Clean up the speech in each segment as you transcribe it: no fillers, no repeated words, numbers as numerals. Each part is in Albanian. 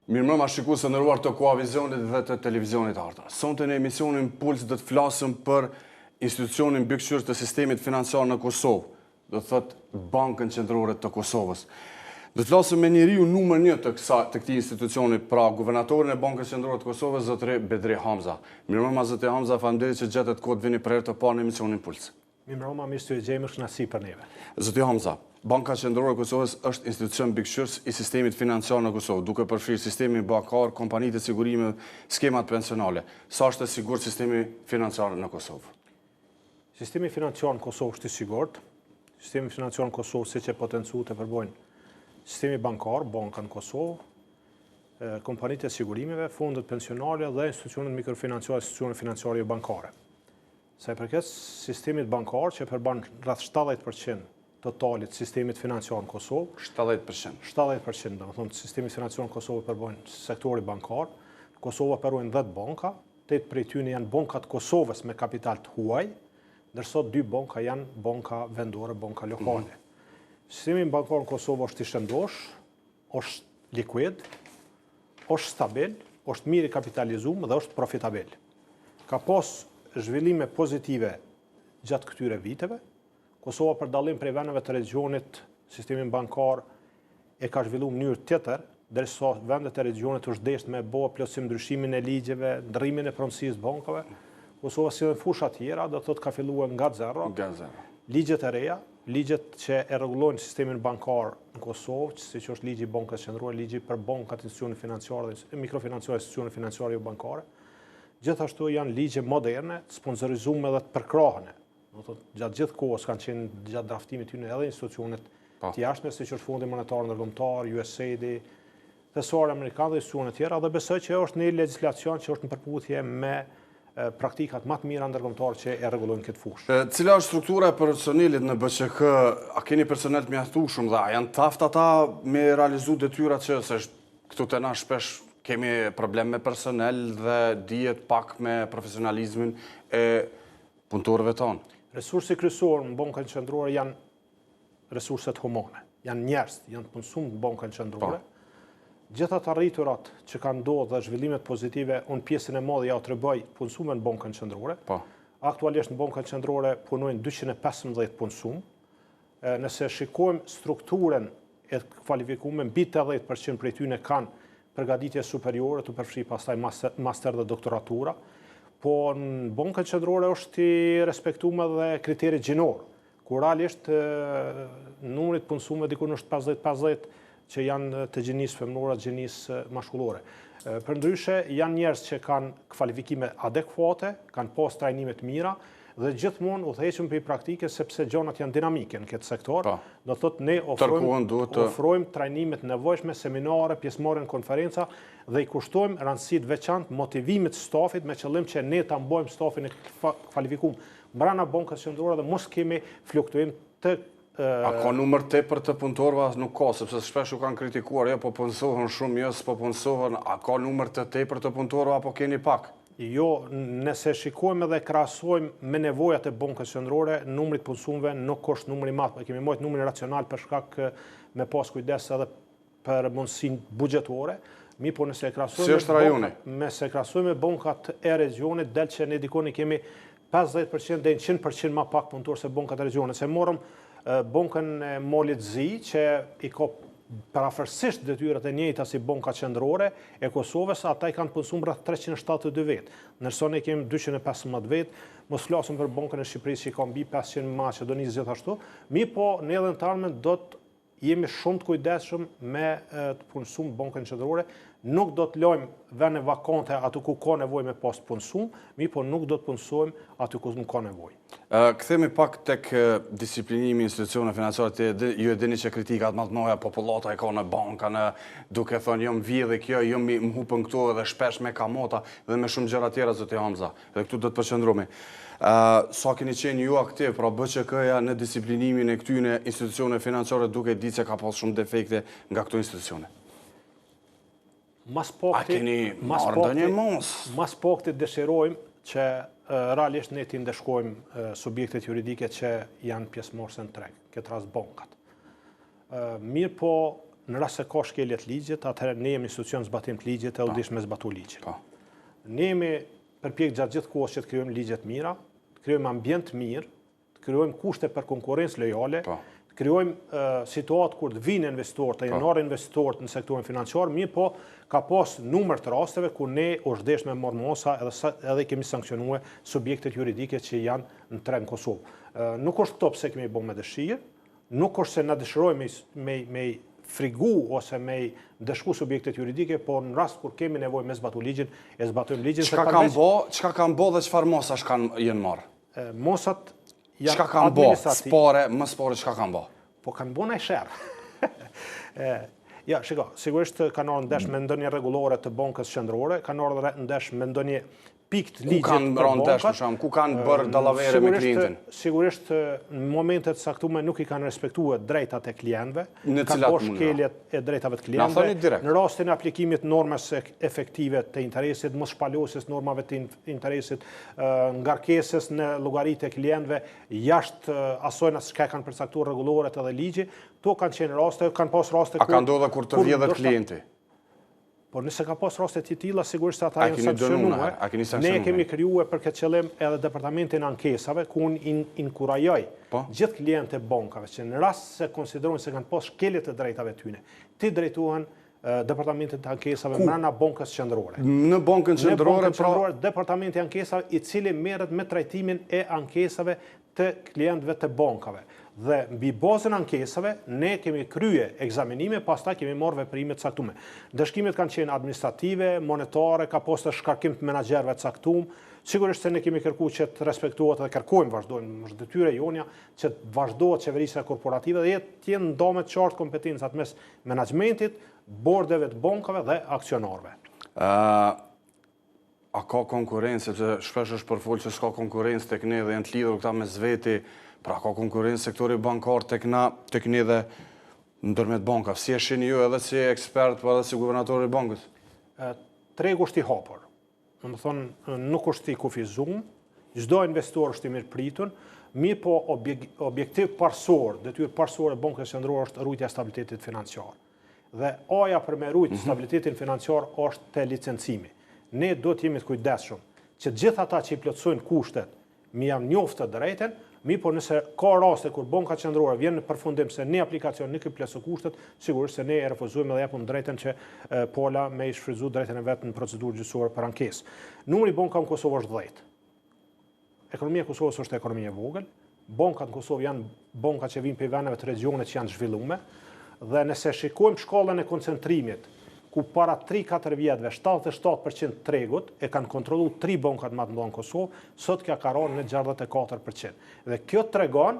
Mirëmbrëma shikues të nderuar të Koavizionit dhe të Televizionit Arta. Sonte në emisionin Puls do të flasim për institucionin mbikëqyrës të sistemit financiar në Kosovë, do të thotë Bankën Qendrore të Kosovës. Do të flasim me njeriu numër 1 të këtij institucioni, pra guvernatorin e Bankës Qendrore të Kosovës, zotëri Bedri Hamza. Mirëmbrëma zotëri Hamza, faleminderit që gjetët kohë të vini për herë të parë në emisionin Puls. Mirëmbrëma, mirë se gjejmë kënaqësi për neve. Zotëri Hamza, Banka Qendrore e Kosovës është institucion mbikëqyrës i sistemit financiar në Kosovë, duke përfshirë sistemin bankar, kompanitë e sigurimeve, skemat pensionale. Sa është e sigurt sistemi financiar në Kosovë? Sistemi financiar në Kosovë është i sigurt. Sistemi financiar në Kosovë, siç e potencuar të përbojnë sistemi bankar, Banka në Kosovë, kompanitë e sigurimeve, fondet pensionale dhe institucionet mikrofinanciare, institucionet financiare jo bankare. Sa i përket sistemit bankar që përban rreth 70% totalit sistemit financiar në Kosovë. 70%. 70%, do të thonë sistemi financiar në Kosovë përbojnë sektori bankar. Në Kosovë operojnë 10 banka, 8 prej tyre janë bankat Kosovës me kapital të huaj, ndërsa 2 banka janë banka vendore, banka lokale. Sistemi bankar në Kosovë është i shëndosh, është likuid, është stabil, është mirë i kapitalizuar dhe është profitabil. Ka pas zhvillime pozitive gjatë këtyre viteve. Kosova për dallim prej vendeve të regionit, sistemin bankar e ka zhvilluar në mënyrë tjetër, ndërsa vendet e regionit është deshur me bë plotësim ndryshimin e ligjeve, ndrrimin e pronësisë bankave. Kosova si në fusha tjera, do të thotë ka filluar nga zero. Ligjet e reja, ligjet që e rregullojnë sistemin bankar në Kosovë, siç është ligji i Bankës Qendrore, ligji për bankat, institucione financiare dhe mikrofinanciare, institucione financiare jo bankare. Gjithashtu janë ligje moderne, sponsorizuar dhe të përkrahëne. Gjatë gjithë kohës kanë qenë gjatë draftimit tyre edhe institucionet të jashtme, siç është Fondi Monetar Ndërkombëtar, USAID, Tesori Amerikan dhe institucione tjera, dhe besoj që është një legjislacion që është në përputhje me praktikat më të mira ndërkombëtare që e rregullojnë këtë fushë. Cila është struktura e personelit në BQK? A keni personel të mjaftueshëm dhe a janë taft ata me realizu detyrat që këtu te na shpesh kemi problem me personel dhe dihet pak me profesionalizmin e punëtorëve tonë? Resursi kryesor në Bankën Qendrore janë resurset humane, janë njerëz, janë punësuar në Bankën Qendrore. Gjithë ato arriturat që kanë ndodhur dhe zhvillimet pozitive, unë pjesën e madhe ja u tregoj punësuar në Bankën Qendrore. Aktualisht në Bankën Qendrore punojnë 215 punësuar. Nëse shikojmë strukturën e kualifikuar, mbi 80% prej tyre kanë përgatitje superiore, të përfshi pastaj master dhe doktoratura. Po në Bankën Qendrore është i respektuar dhe kriteri gjinor, kur realisht numri të punësuarve diku është 50-50 që janë të gjinisë femnore, gjinisë mashkullore. Përndryshe janë njerëz që kanë kvalifikime adekuate, kanë pas trajnime të mira dhe gjithmonë udhëheqëm për praktike sepse gjonat janë dinamike në këtë sektor. Do thotë ne ofrojmë trajnimet nevojshme, seminare, pjesëmarrje në konferenca dhe i kushtojmë rëndësi të veçantë motivimit të stafit me qëllim që ne ta mbajmë stafin e kvalifikuar brenda Bankës Qendrore dhe mos kemi fluktuim të A ka numër tepër të punëtorëve? Nuk ka, sepse shpesh u kanë kritikuar, po punësohen shumë, jo s'po punësohen. A ka numër të tepër të punëtorëve apo keni pak? Jo, nëse shikojmë dhe krahasojmë me nevojat e Bankës Qendrore, numri të punësuarve nuk është numri i madh. Kemi marrë numrin racional për shkak me pas kujdes edhe për mundësinë buxhetore. Po nëse krahasojmë me bankat e regionit, del që ne dikoni kemi 50% deri në 100% më pak punëtorë se bankat e regionit. Se morëm Bankën e Malit Zi, që i ka parafërsisht detyrat e njëjta si Banka Qendrore e Kosovës, ata i kanë punësuar rreth 372 vjet. Ndërsa ne kemi 215 vjet, mos flasim për Bankën e Shqipërisë që i ka mbi 500 Maqedonisë gjithashtu. Po ne edhe në të ardhmen do të jemi shumë të kujdesshëm me të punësuar Bankën Qendrore. Nuk do të lojmë vende vakante aty ku ka nevojë me pas punësuar, po nuk do të punësojmë aty ku nuk ka nevojë. Kthehemi pak tek disiplinimi i institucioneve financiare. Ju e dini që kritikat më të mëdha popullata e ka në banka, duke thënë jo mvidhe kjo, jo më hupën këtu edhe shpesh me kamota dhe me shumë gjëra tjera, zoti Hamza. Dhe këtu do të përqendrohemi. Sa keni qenë ju aktiv, pra BQK-ja në disiplinimin e këtyre institucioneve financiare, duke ditë se ka pas shumë defekte nga këto institucione? Mas pakti dëshirojmë që realisht ne t'i ndeshkojmë subjektet juridike që janë pjesëmarrëse në treg, këtë rast bankat. Mirë po në rast se ka shkelje të ligjit, atëherë ne jemi institucion zbatim të ligjit e u dish me zbatu ligjin. Ne jemi përpjek gjatë gjithë kohës që të krijojmë ligje të mira, të krijojmë ambient të mirë, të krijojmë kushte për konkurrencë lojale, të krijojmë situatë kur të vinë investitorë, të janë investitorët në sektorin financiar, mirë po ka pas numër të rasteve ku ne është desh me marrë mosa edhe kemi sankcionuar subjektet juridike që janë në tren Kosovë. Nuk është këto pse kemi bën me dëshirë, nuk është se na dëshirojmë me frigu ose me dëshku subjektet juridike, por në rast kur kemi nevojë me zbatu ligjin, e zbatojmë ligjin. Çka kanë bë dhe çfarë mosash janë marrë? Mosat janë çka kanë bë? Spore, më spore çka kanë bë? Po kanë bën ai sherr. Ja, shiko, sigurisht kanë ardhur ndesh me ndonjë rregullore të Bankës Qendrore, kanë ardhur ndesh me ndonjë pikë të ligjit për bankat. Ku kanë bërë dallavere me klientin? Sigurisht në momentet saktume nuk i kanë respektuar drejtat e klientëve, kanë bërë shkeljet e drejtave të klientëve. Në rastin e aplikimit normës efektive të interesit, mos shpalosjes normave të interesit, ngarkesës në llogaritë e klientëve jashtë asojna çka kanë përcaktuar rregulloret edhe ligji, to kanë qenë raste, kanë pas raste ku. A ka ndodhur kur të vjedhet klienti? Por nëse ka pas raste të tilla, sigurisht ata janë sankcionuar. Ne kemi krijuar për këtë qëllim edhe departamentin e ankesave, ku unë inkurajoj gjithë klientët e bankave që në rast se konsiderojnë se kanë pas shkelje të drejtave tyne, ti drejtohen departamentit të ankesave brenda Bankës Qendrore. Në Bankën Qendrore, departamenti i ankesave i cili merret me trajtimin e ankesave të klientëve të bankave. Dhe mbi bazën ankesave ne kemi krye ekzaminime, pastaj kemi marrë veprime të caktuara. Dëshkimet kanë qenë administrative, monetare, ka pasur shkarkim të menaxherëve të caktuar. Sigurisht se ne kemi kërkuar që të respektohet dhe kërkojmë vazhdojmë, është detyrë jonia që të vazhdohet qeverisja korporative dhe të jenë ndame të qartë kompetencat mes menaxhmentit, bordeve të bankave dhe aksionarëve. A ka konkurrencë, sepse shpesh është përfolë që s'ka konkurrencë tek ne dhe janë të lidhur këta mes veti. Pra ka konkurrencë sektori bankar tek ne dhe ndërmjet bankave. Si e shihni ju edhe si ekspert, po edhe si guvernatori i bankës? Tregu është i hapur. Domethënë nuk është i kufizuar, çdo investor është i mirëpritur, mirë po objektiv parsor, detyrë parsore e Bankës Qendrore është rujtja e stabilitetit financiar. Dhe aja për me rujt stabilitetin financiar është te licencimi. Ne do të jemi të kujdesshëm që gjithë ata që i plotësojnë kushtet, mi jam njoftë të drejten, mi po nëse ka raste kur Banka Qendrore vjen në përfundim se një aplikacion nuk i plotëson kushtet, sigurisht se ne e refuzojmë dhe japim drejten që pola me i shfrytëzu drejten e vet në procedurë gjyqësore për ankesë. Numri i bankave në Kosovë është 10. Ekonomia e Kosovës është ekonomie e vogël. Bankat në Kosovë janë banka që vijnë prej vendeve të regionit që janë zhvilluar dhe nëse shikojmë shkallën e koncentrimit ku para 3-4 vjetëve 77% tregut e kanë kontrollu 3 bankat më të mëdha në Kosovë, sot kjo ka rënë në 64%. Dhe kjo tregon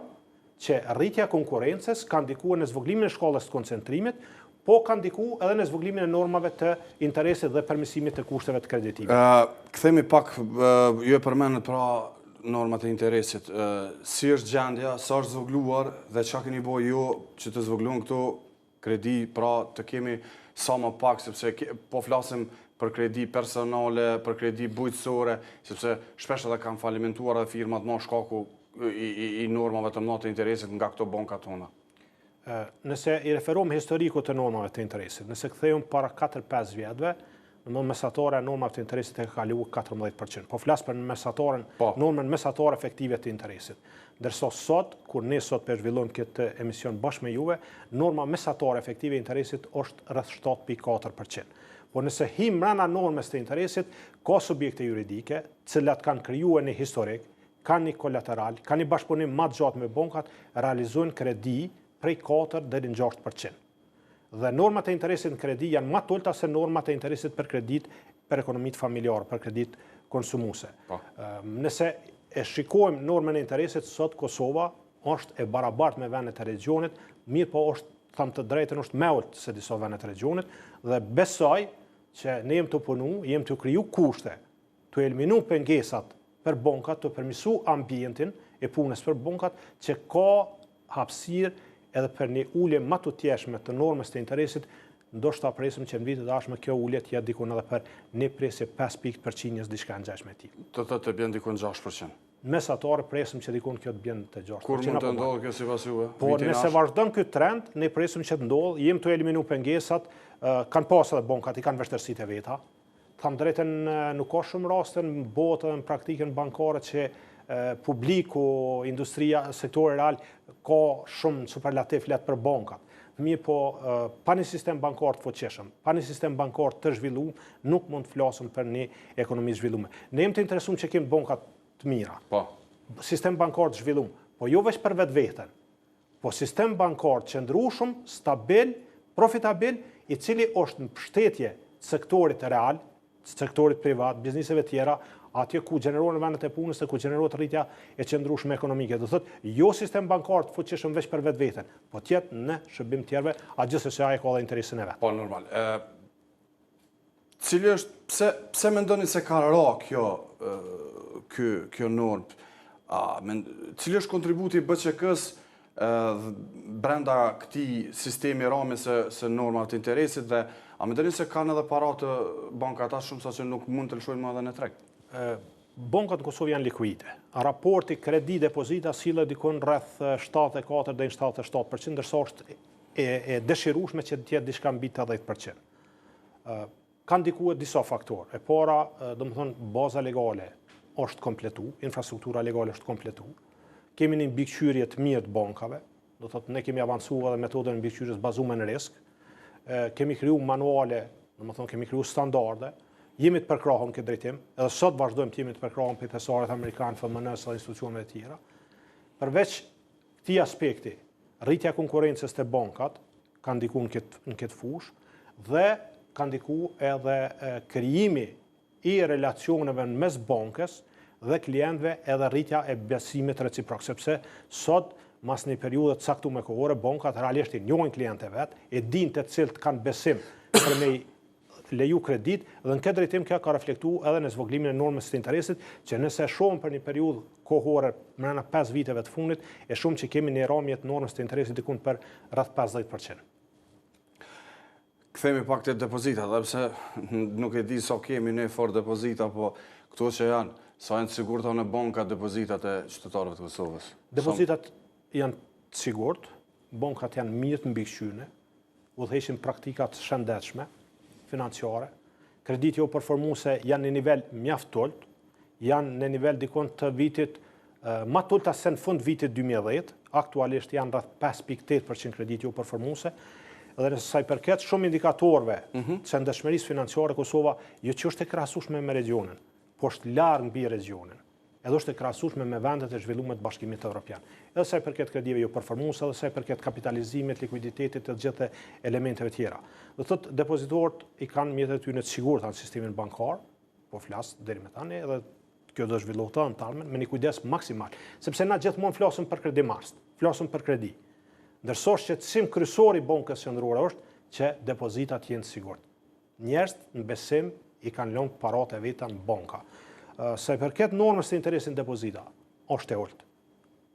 që rritja e konkurrencës ka ndikuar në zvogëlimin e shkallës të koncentrimit, po ka ndikuar edhe në zvogëlimin e normave të interesit dhe permisimit të kushteve të kreditimit. Kthehemi pak, ju e përmendët pra normat e interesit. Si është gjendja, sa është zvogëluar dhe çka keni bërë ju që të zvogëluan këto kredi, pra të kemi sa më pak, sepse po flasim për kredi personale, për kredi bujqësore, sepse shpesh edhe kanë falimentuar edhe firmat më shkaku i normave të mëdha të interesit nga këto banka tona. Nëse i referohem historikut të normave të interesit, nëse kthehemi para 4-5 vjetëve, mesatare e normave të interesit e ka kaluar 14%. Po flas për normën mesatare efektive të interesit. Ndërsa sot, kur ne sot për zhvillojmë këtë emision bashkë me juve, norma mesatare efektive e interesit është rreth 7.4%. Po nëse him brenda normës të interesit, ka subjekte juridike, cilat kanë krijuar një historik, kanë një kolateral, kanë një bashkëpunim më të gjatë me bankat, realizojnë kredi prej 4 deri në 6%. Dhe normat e interesit në kredi janë më të ulta se normat e interesit për kredit për ekonomitë familjarë, për kredit konsumuese. Nëse e shikojmë normën e interesit, sot Kosova është e barabartë me vendet e regionit, mirë po është, thamë të drejtën, është më ulët se disa vendet e regionit, dhe besoj që ne jem të punu, jem të kriju kushte, të eliminu pengesat për bankat, të përmisu ambientin e punës për bankat, që ka hapësirë edhe për një ullje më të tjeshme të normës të interesit, ndoshta presim që në vitet e ardhshme kjo ullje të jetë dikon edhe për një presje 5 pikë përqindjes diçka ngjashme me tij. Të bjen dikon 6%. mesatare presim që dikun kjo të bjen të 6%. Kur mund të ndodhë kjo sipas juve? Po nëse vazhdon ky trend, ne presim që të ndodhë, jem të eliminu pengesat, kanë pas edhe bankat, i kanë vështirësitë e veta. Tham drejtën, nuk ka shumë raste në botë dhe në praktikën bankare që publiku, industria, sektori real ka shumë superlativ flet për bankat. Mirë po, pa një sistem bankar të fuqishëm, pa një sistem bankar të zhvilluar, nuk mund të flasëm për një ekonomi zhvilluar. Ne jemi të interesuar që kemi bankat të mira. Po. Sistem bankar të zhvilluar, po jo vetëm për vetveten. Po sistem bankar të qëndrueshëm, stabil, profitabil, i cili është në mbështetje të sektorit real, të sektorit privat, bizniseve tjera, atje ku gjenerohen vendet e punës dhe ku gjenerohet rritja e qëndrueshme ekonomike. Do thotë, jo sistem bankar të fuqishëm vetëm për vetveten, po tjetë në shërbim tjerëve, a gjithsesi ai ka edhe interesin e vet. Po normal. Cili është pse mendoni se ka ra kjo normë? Cili është kontributi i BÇK-s brenda këtij sistemi rami se norma të interesit dhe a mendoni se kanë edhe para të bankat as shumë sa që nuk mund të lëshojnë më edhe në treg? Bankat në Kosovë janë likuide. Raporti kredi depozita sillet dikon rreth 74 deri në 77%, ndërsa është e dëshirueshme që të jetë diçka mbi 80%. Kanë ndikuar disa faktorë. E para, domethënë baza legale është kompletu, infrastruktura legale është kompletu. Kemi një mbikëqyrje të mirë të bankave, do thotë ne kemi avancuar edhe metodën e mbikëqyrjes bazuar në risk. Kemi krijuar manuale, domethënë kemi krijuar standarde. Jemi të përkrahur në këtë drejtim, edhe sot vazhdojmë të jemi të përkrahur për thesaret amerikanë, FMN-s dhe institucioneve të tjera. Përveç këtij aspekti, rritja e konkurrencës te bankat ka ndikuar në këtë fushë dhe ka ndikuar edhe krijimi i relacioneve mes bankës dhe klientëve edhe rritja e besimit reciprok, sepse sot mas një periudhë të caktuar kohore bankat realisht i njohin klientët vet, e dinë të cilët kanë besim për me leju kredit dhe në këtë drejtim kjo ka reflektuar edhe në zvogëlimin e normës së interesit, që nëse shohim për një periudhë kohore brenda 5 viteve të fundit, e shohim që kemi një rrëmje të normës së interesit diku për rreth 50%. Kthehemi pak te depozitat, edhe pse nuk e di sa kemi ne for depozita, po këto që janë, sa janë të sigurta në banka depozitat e qytetarëve të Kosovës? Depozitat janë të sigurt, bankat janë mirë të mbikëqyrë, udhëheqin praktikat shëndetshme financiare, kredit jo performuese janë në nivel mjaft ulët, janë në nivel dikon të vitit më të ulta se në fund vitit 2010, aktualisht janë rreth 5.8% kredit jo performuese, dhe nëse sa i përket shumë indikatorëve të qëndrueshmërisë financiare, Kosova jo që është e krahasueshme me regionin, po është larg mbi regionin, edhe është e krahasueshme me vendet e zhvilluara të Bashkimit Evropian. Edhe sa i përket kredive jo performuese, edhe sa i përket kapitalizimit, likuiditetit të gjithë elementeve tjera. Do thotë depozitorët i kanë mjetet e tyre të sigurta në sistemin bankar, po flas deri më tani, edhe kjo do zhvillohet në tarmen me një kujdes maksimal, sepse na gjithmonë flasim për kredi mars, flasim për kredi. Ndërsa shqetësim kryesor i Bankës Qendrore është që depozitat jenë të sigurt. Njerëzit në besim i kanë lënë paratë e veta në banka. Sa i përket normës së interesit në depozita, është e ulët.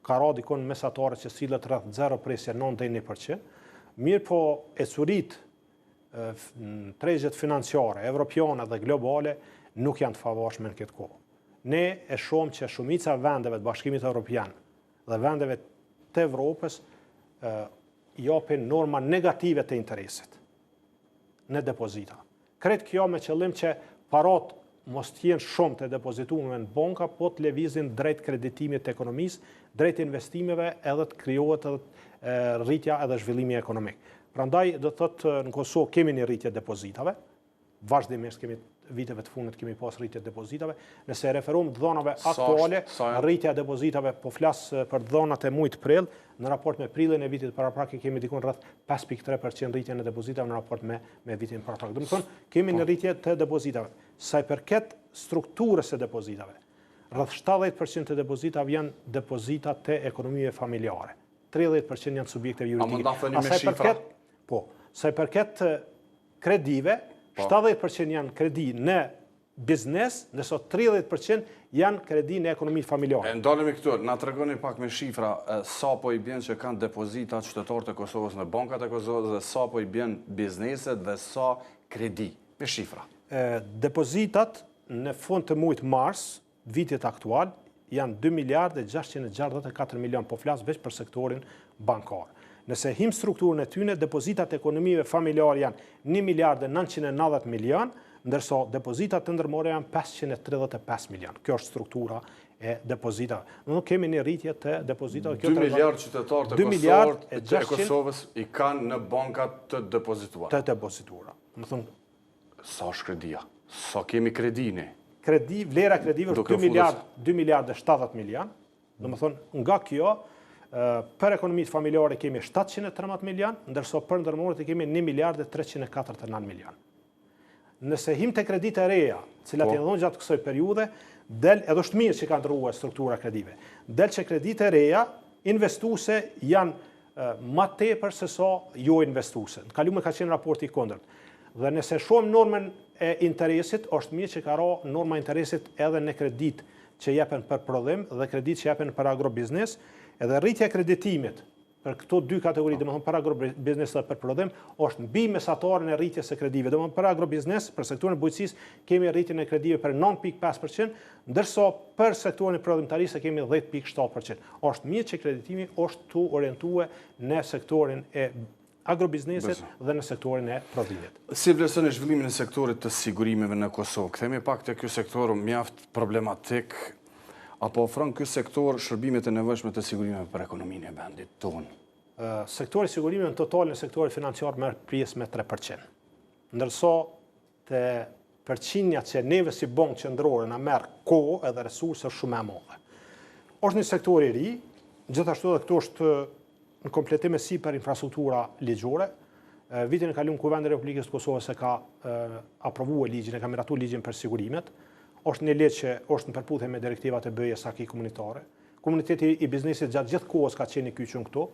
Ka ra dikon mesatare që sillet rreth 0.9 deri në 1%, mirë po e curit tregjet financiare, evropiane dhe globale nuk janë të favorshme në këtë kohë. Ne e shohim që shumica e vendeve të Bashkimit Evropian dhe vendeve të Evropës japin norma negative të interesit në depozita. Kretë kjo me qëllim që parat mos të jenë shumë të depozituar në banka, po të lëvizin drejt kreditimit të ekonomisë, drejt investimeve edhe të krijohet rritja edhe zhvillimi ekonomik. Prandaj do thotë në Kosovë kemi një rritje depozitave, vazhdimisht kemi viteve të fundit kemi pas rritje depozitave. Nëse referohem dhënave aktuale, rritja depozitave, po flas për dhënat e muajit prill, në raport me prillin e vitit paraprak kemi dikon rreth 5.3% rritje në depozitave në raport me vitin paraprak. Do të thonë, kemi një rritje të depozitave. Sa i përket strukturës së depozitave, rreth 70% të depozitave janë depozita të ekonomive familjare. 30% janë subjekteve juridike. A mund ta thoni me shifra? Po, sa i përket kredive, 70% janë kredi në biznes, ndërsa 30% janë kredi në ekonomi familjare. Ndalemi këtu, na tregoni pak me shifra sa po i bën që kanë depozita qytetarët e Kosovës në bankat e Kosovës dhe sa po i bën bizneset dhe sa kredi, me shifra. Depozitat në fund të muajit mars, vitit aktual, janë 2 miliardë e 664 milion, po flas veç për sektorin bankar. Nëse him strukturën e tyne, depozitat ekonomive familjare janë 1 miliardë e 990 milion, ndërsa depozitat të ndërmore janë 535 milion. Kjo është struktura e depozitave. Nuk kemi një rritje të depozitave. 2 miliardë qytetarë të Kosovës i kanë në bankat të depozituar. Të depozituara. Sa është kredia? Sa kemi kredini? Vlera kredive është 2 miliardë e 70 milion. Do më thonë, nga kjo, për ekonomitë familjare kemi 713 milion, ndërsa për ndërmorët kemi 1 miliardë e 349 milion. Nëse him të kredit e reja, cilat janë dhënë gjatë kësaj periudhe, del edhe është mirë që kanë ndryshuar struktura kredive. Del që kredit e reja investuese janë më tepër se sa jo investuese. Në kaluar ka qenë raporti i kundërt. Dhe nëse shohim normën e interesit, është mirë që ka rënë norma e interesit edhe në kredit që jepen për prodhim dhe kredit që jepen për agrobiznes, edhe rritja e kreditimit për këto dy kategori, domethënë për agrobiznes dhe për prodhim, është mbi mesatarën e rritjes së kredive. Domethënë për agrobiznes, për sektorin e bujqësisë kemi rritjen e kredive për 9.5%, ndërsa për sektorin e prodhimtarisë kemi 10.7%. Është mirë që kreditimi është të orientuar në sektorin e agrobiznesit dhe në sektorin e prodhimit. Si vlerëson zhvillimin e sektorit të sigurimeve në Kosovë? Kthehemi pak te ky sektor mjaft problematik. Apo ofron ky sektor shërbimet e nevojshme të sigurimeve për ekonominë e vendit tonë? Sektori i sigurimeve në total në sektorin financiar merr pjesë me 3%. Ndërsa te përqindja që neve si bankë qendrore na merr kohë edhe resurse shumë e madhe. Është një sektor i ri, gjithashtu edhe këtu është në kompletim me sipër infrastruktura ligjore. Vitin e kaluar Kuvendi i Republikës së Kosovës e ka aprovuar ligjin, e ka miratuar ligjin për sigurimet. Është një ligj që është në përputhje me direktivat e BE-s aki komunitare. Komuniteti i biznesit gjatë gjithë kohës ka qenë i kyçur këtu.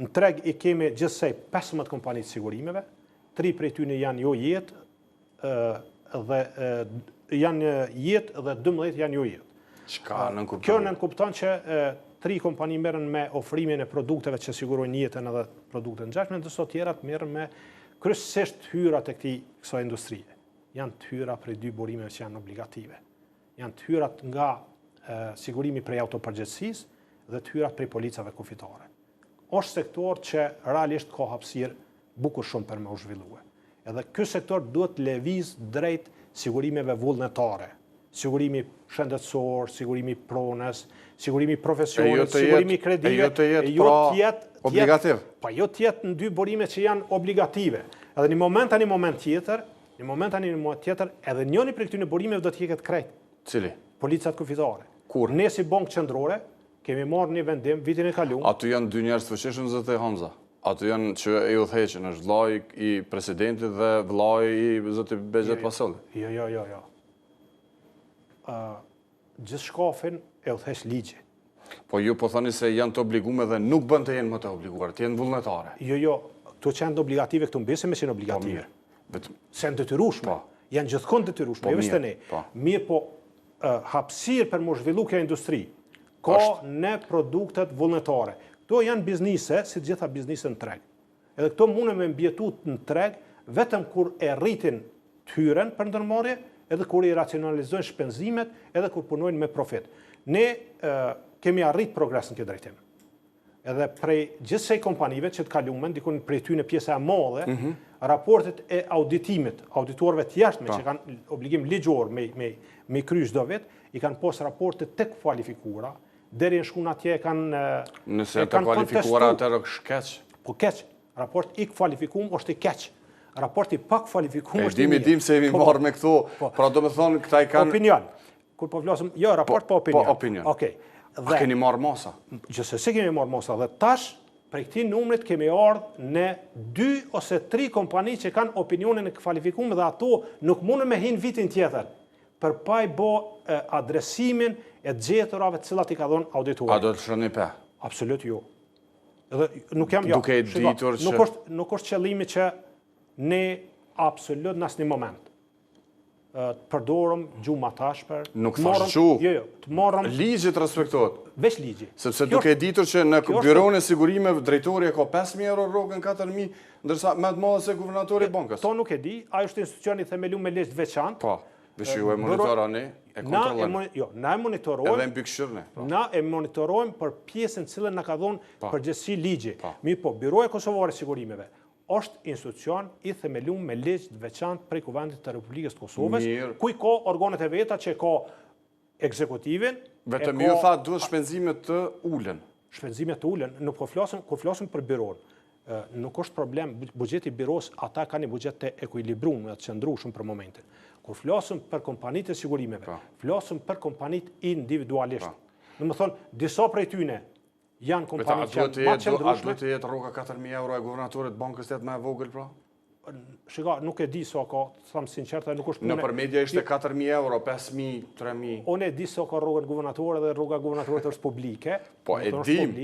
Në treg i kemi gjithsej 15 kompani të sigurimeve, 3 prej tyre janë jo jetë dhe janë jetë dhe 12 janë jo jetë. Çka nënkupton? Kjo nënkupton që 3 kompani merren me ofrimin e produkteve që sigurojnë jetën edhe produkte ngjashme, ndërsa tjerat merren me kryesisht hyrat e kësaj industrie. Janë të hyra prej 2 burimeve që janë obligative. Janë të hyrat nga sigurimi prej autopërgjegjësisë dhe të hyrat prej policave kufitare. Është sektor që realisht ka hapësirë bukur shumë për me u zhvillue. Edhe ky sektor duhet lëviz drejt sigurimeve vullnetare. Sigurimi shëndetësor, sigurimi pronës, sigurimi profesionit, sigurimi kredive, obligativ. Pa jo të jetë në 2 burime që janë obligative. Edhe një moment tjetër, edhe njëri prej këtyre burimeve do të jeket krejt. Cili? Policat kufitare. Kur? Ne si Bankë Qendrore kemi marrë një vendim vitin e kaluar. Aty janë 2 njerëz të fuqishëm zot e Hamza. Aty janë që e udhëheqin, është vllai i presidentit dhe vllai i zotit Bexhet Pasolli. Jo. Gjithë shkafin e udhëheq ligji. Po ju po thoni se janë të obliguar dhe nuk bën të jenë më të obliguar, të jenë vullnetare. Jo, këto që janë obligative këtu mbesë me që janë obligative. Se janë detyrueshme, janë gjithkohë detyrueshme, jo vetëm ne. Mirë po hapësirë për më zhvillu kjo industri ka në produktet vullnetare. Këto janë biznise, si gjitha biznise në treg. Edhe këto mundën me mbjetu në treg vetëm kur e rritin të hyren për ndërmarrje, edhe kur i racionalizojnë shpenzimet, edhe kur punojnë me profit. Ne kemi arrit progres në këtë drejtim. Edhe prej gjithsej kompanive që të kalumen, dikun prej ty në pjesa e madhe, raportet e auditimit, auditorëve të jashtme që kanë obligim ligjor me kry çdo vit, i kanë pas raporte të kualifikuara, deri në shkun atje kanë nëse të kualifikuara atëherë keq. Po keq. Raport i kualifikuar është i keq. Raport i pa kualifikuar është i mirë. Dim se jemi marrë me këto, pra do të thonë këta i kanë opinion. Kur po flasim, jo, raport pa opinion. Po opinion. Okej. A keni marrë masa? Gjithsesi kemi marrë masa dhe tash prej këtij numrit kemi ardhur në 2 ose 3 kompani që kanë opinionin e kualifikuar dhe ato nuk mundën me hin vitin tjetër për pa i bë adresimin e gjeturave të cilat i ka dhënë auditori. A do të shërni pe? Absolut jo. Edhe nuk jam duke ditur që nuk është qëllimi që ne absolut në asnjë moment të përdorëm gjumë atashper. Nuk thash që. Jo, të marrëm ligji të respektohet. Veç ligji. Sepse duke ditur që në byron e sigurimeve drejtori e ka 5.000 euro rrogën 4.000, ndërsa më të madhe se guvernatori i bankës. To nuk e di, ai është institucioni themeluar me ligj të veçantë. Po. Vështë ju e monitoroni, e kontrolloni. Jo, na e monitorojmë. Edhe në bykëshirëne. Na e monitorojmë për pjesën cilën na ka dhënë përgjegjësi ligji. Mirë po, Byroja Kosovare e Sigurimeve është institucion i themeluar me ligj të veçantë prej Kuvendit të Republikës të Kosovës, ku i ka organet e veta që ka ekzekutivin. Vetëm ju tha duhet shpenzimet të ulen. Shpenzimet të ulen, nuk kur flasim për byron. Nuk është problem, buxheti i byros, ata kanë një buxhet të ekuilibruar, të qëndrueshëm për momentin. Kur flasim për kompanitë e sigurimeve, flasim për kompanitë individualisht. Domethënë, disa prej tyne janë kompanitë që janë më të qëndrueshme. A duhet të jetë rroga 4.000 euro e guvernatorit bankës të më e vogël pra? Shiko, nuk e di sa ka, tham sinqert, nuk është në për media ishte 4.000 euro, 5.000, 3.000. Unë e di sa ka rrugën guvernatore dhe rruga guvernatorit është publike. Po e dim.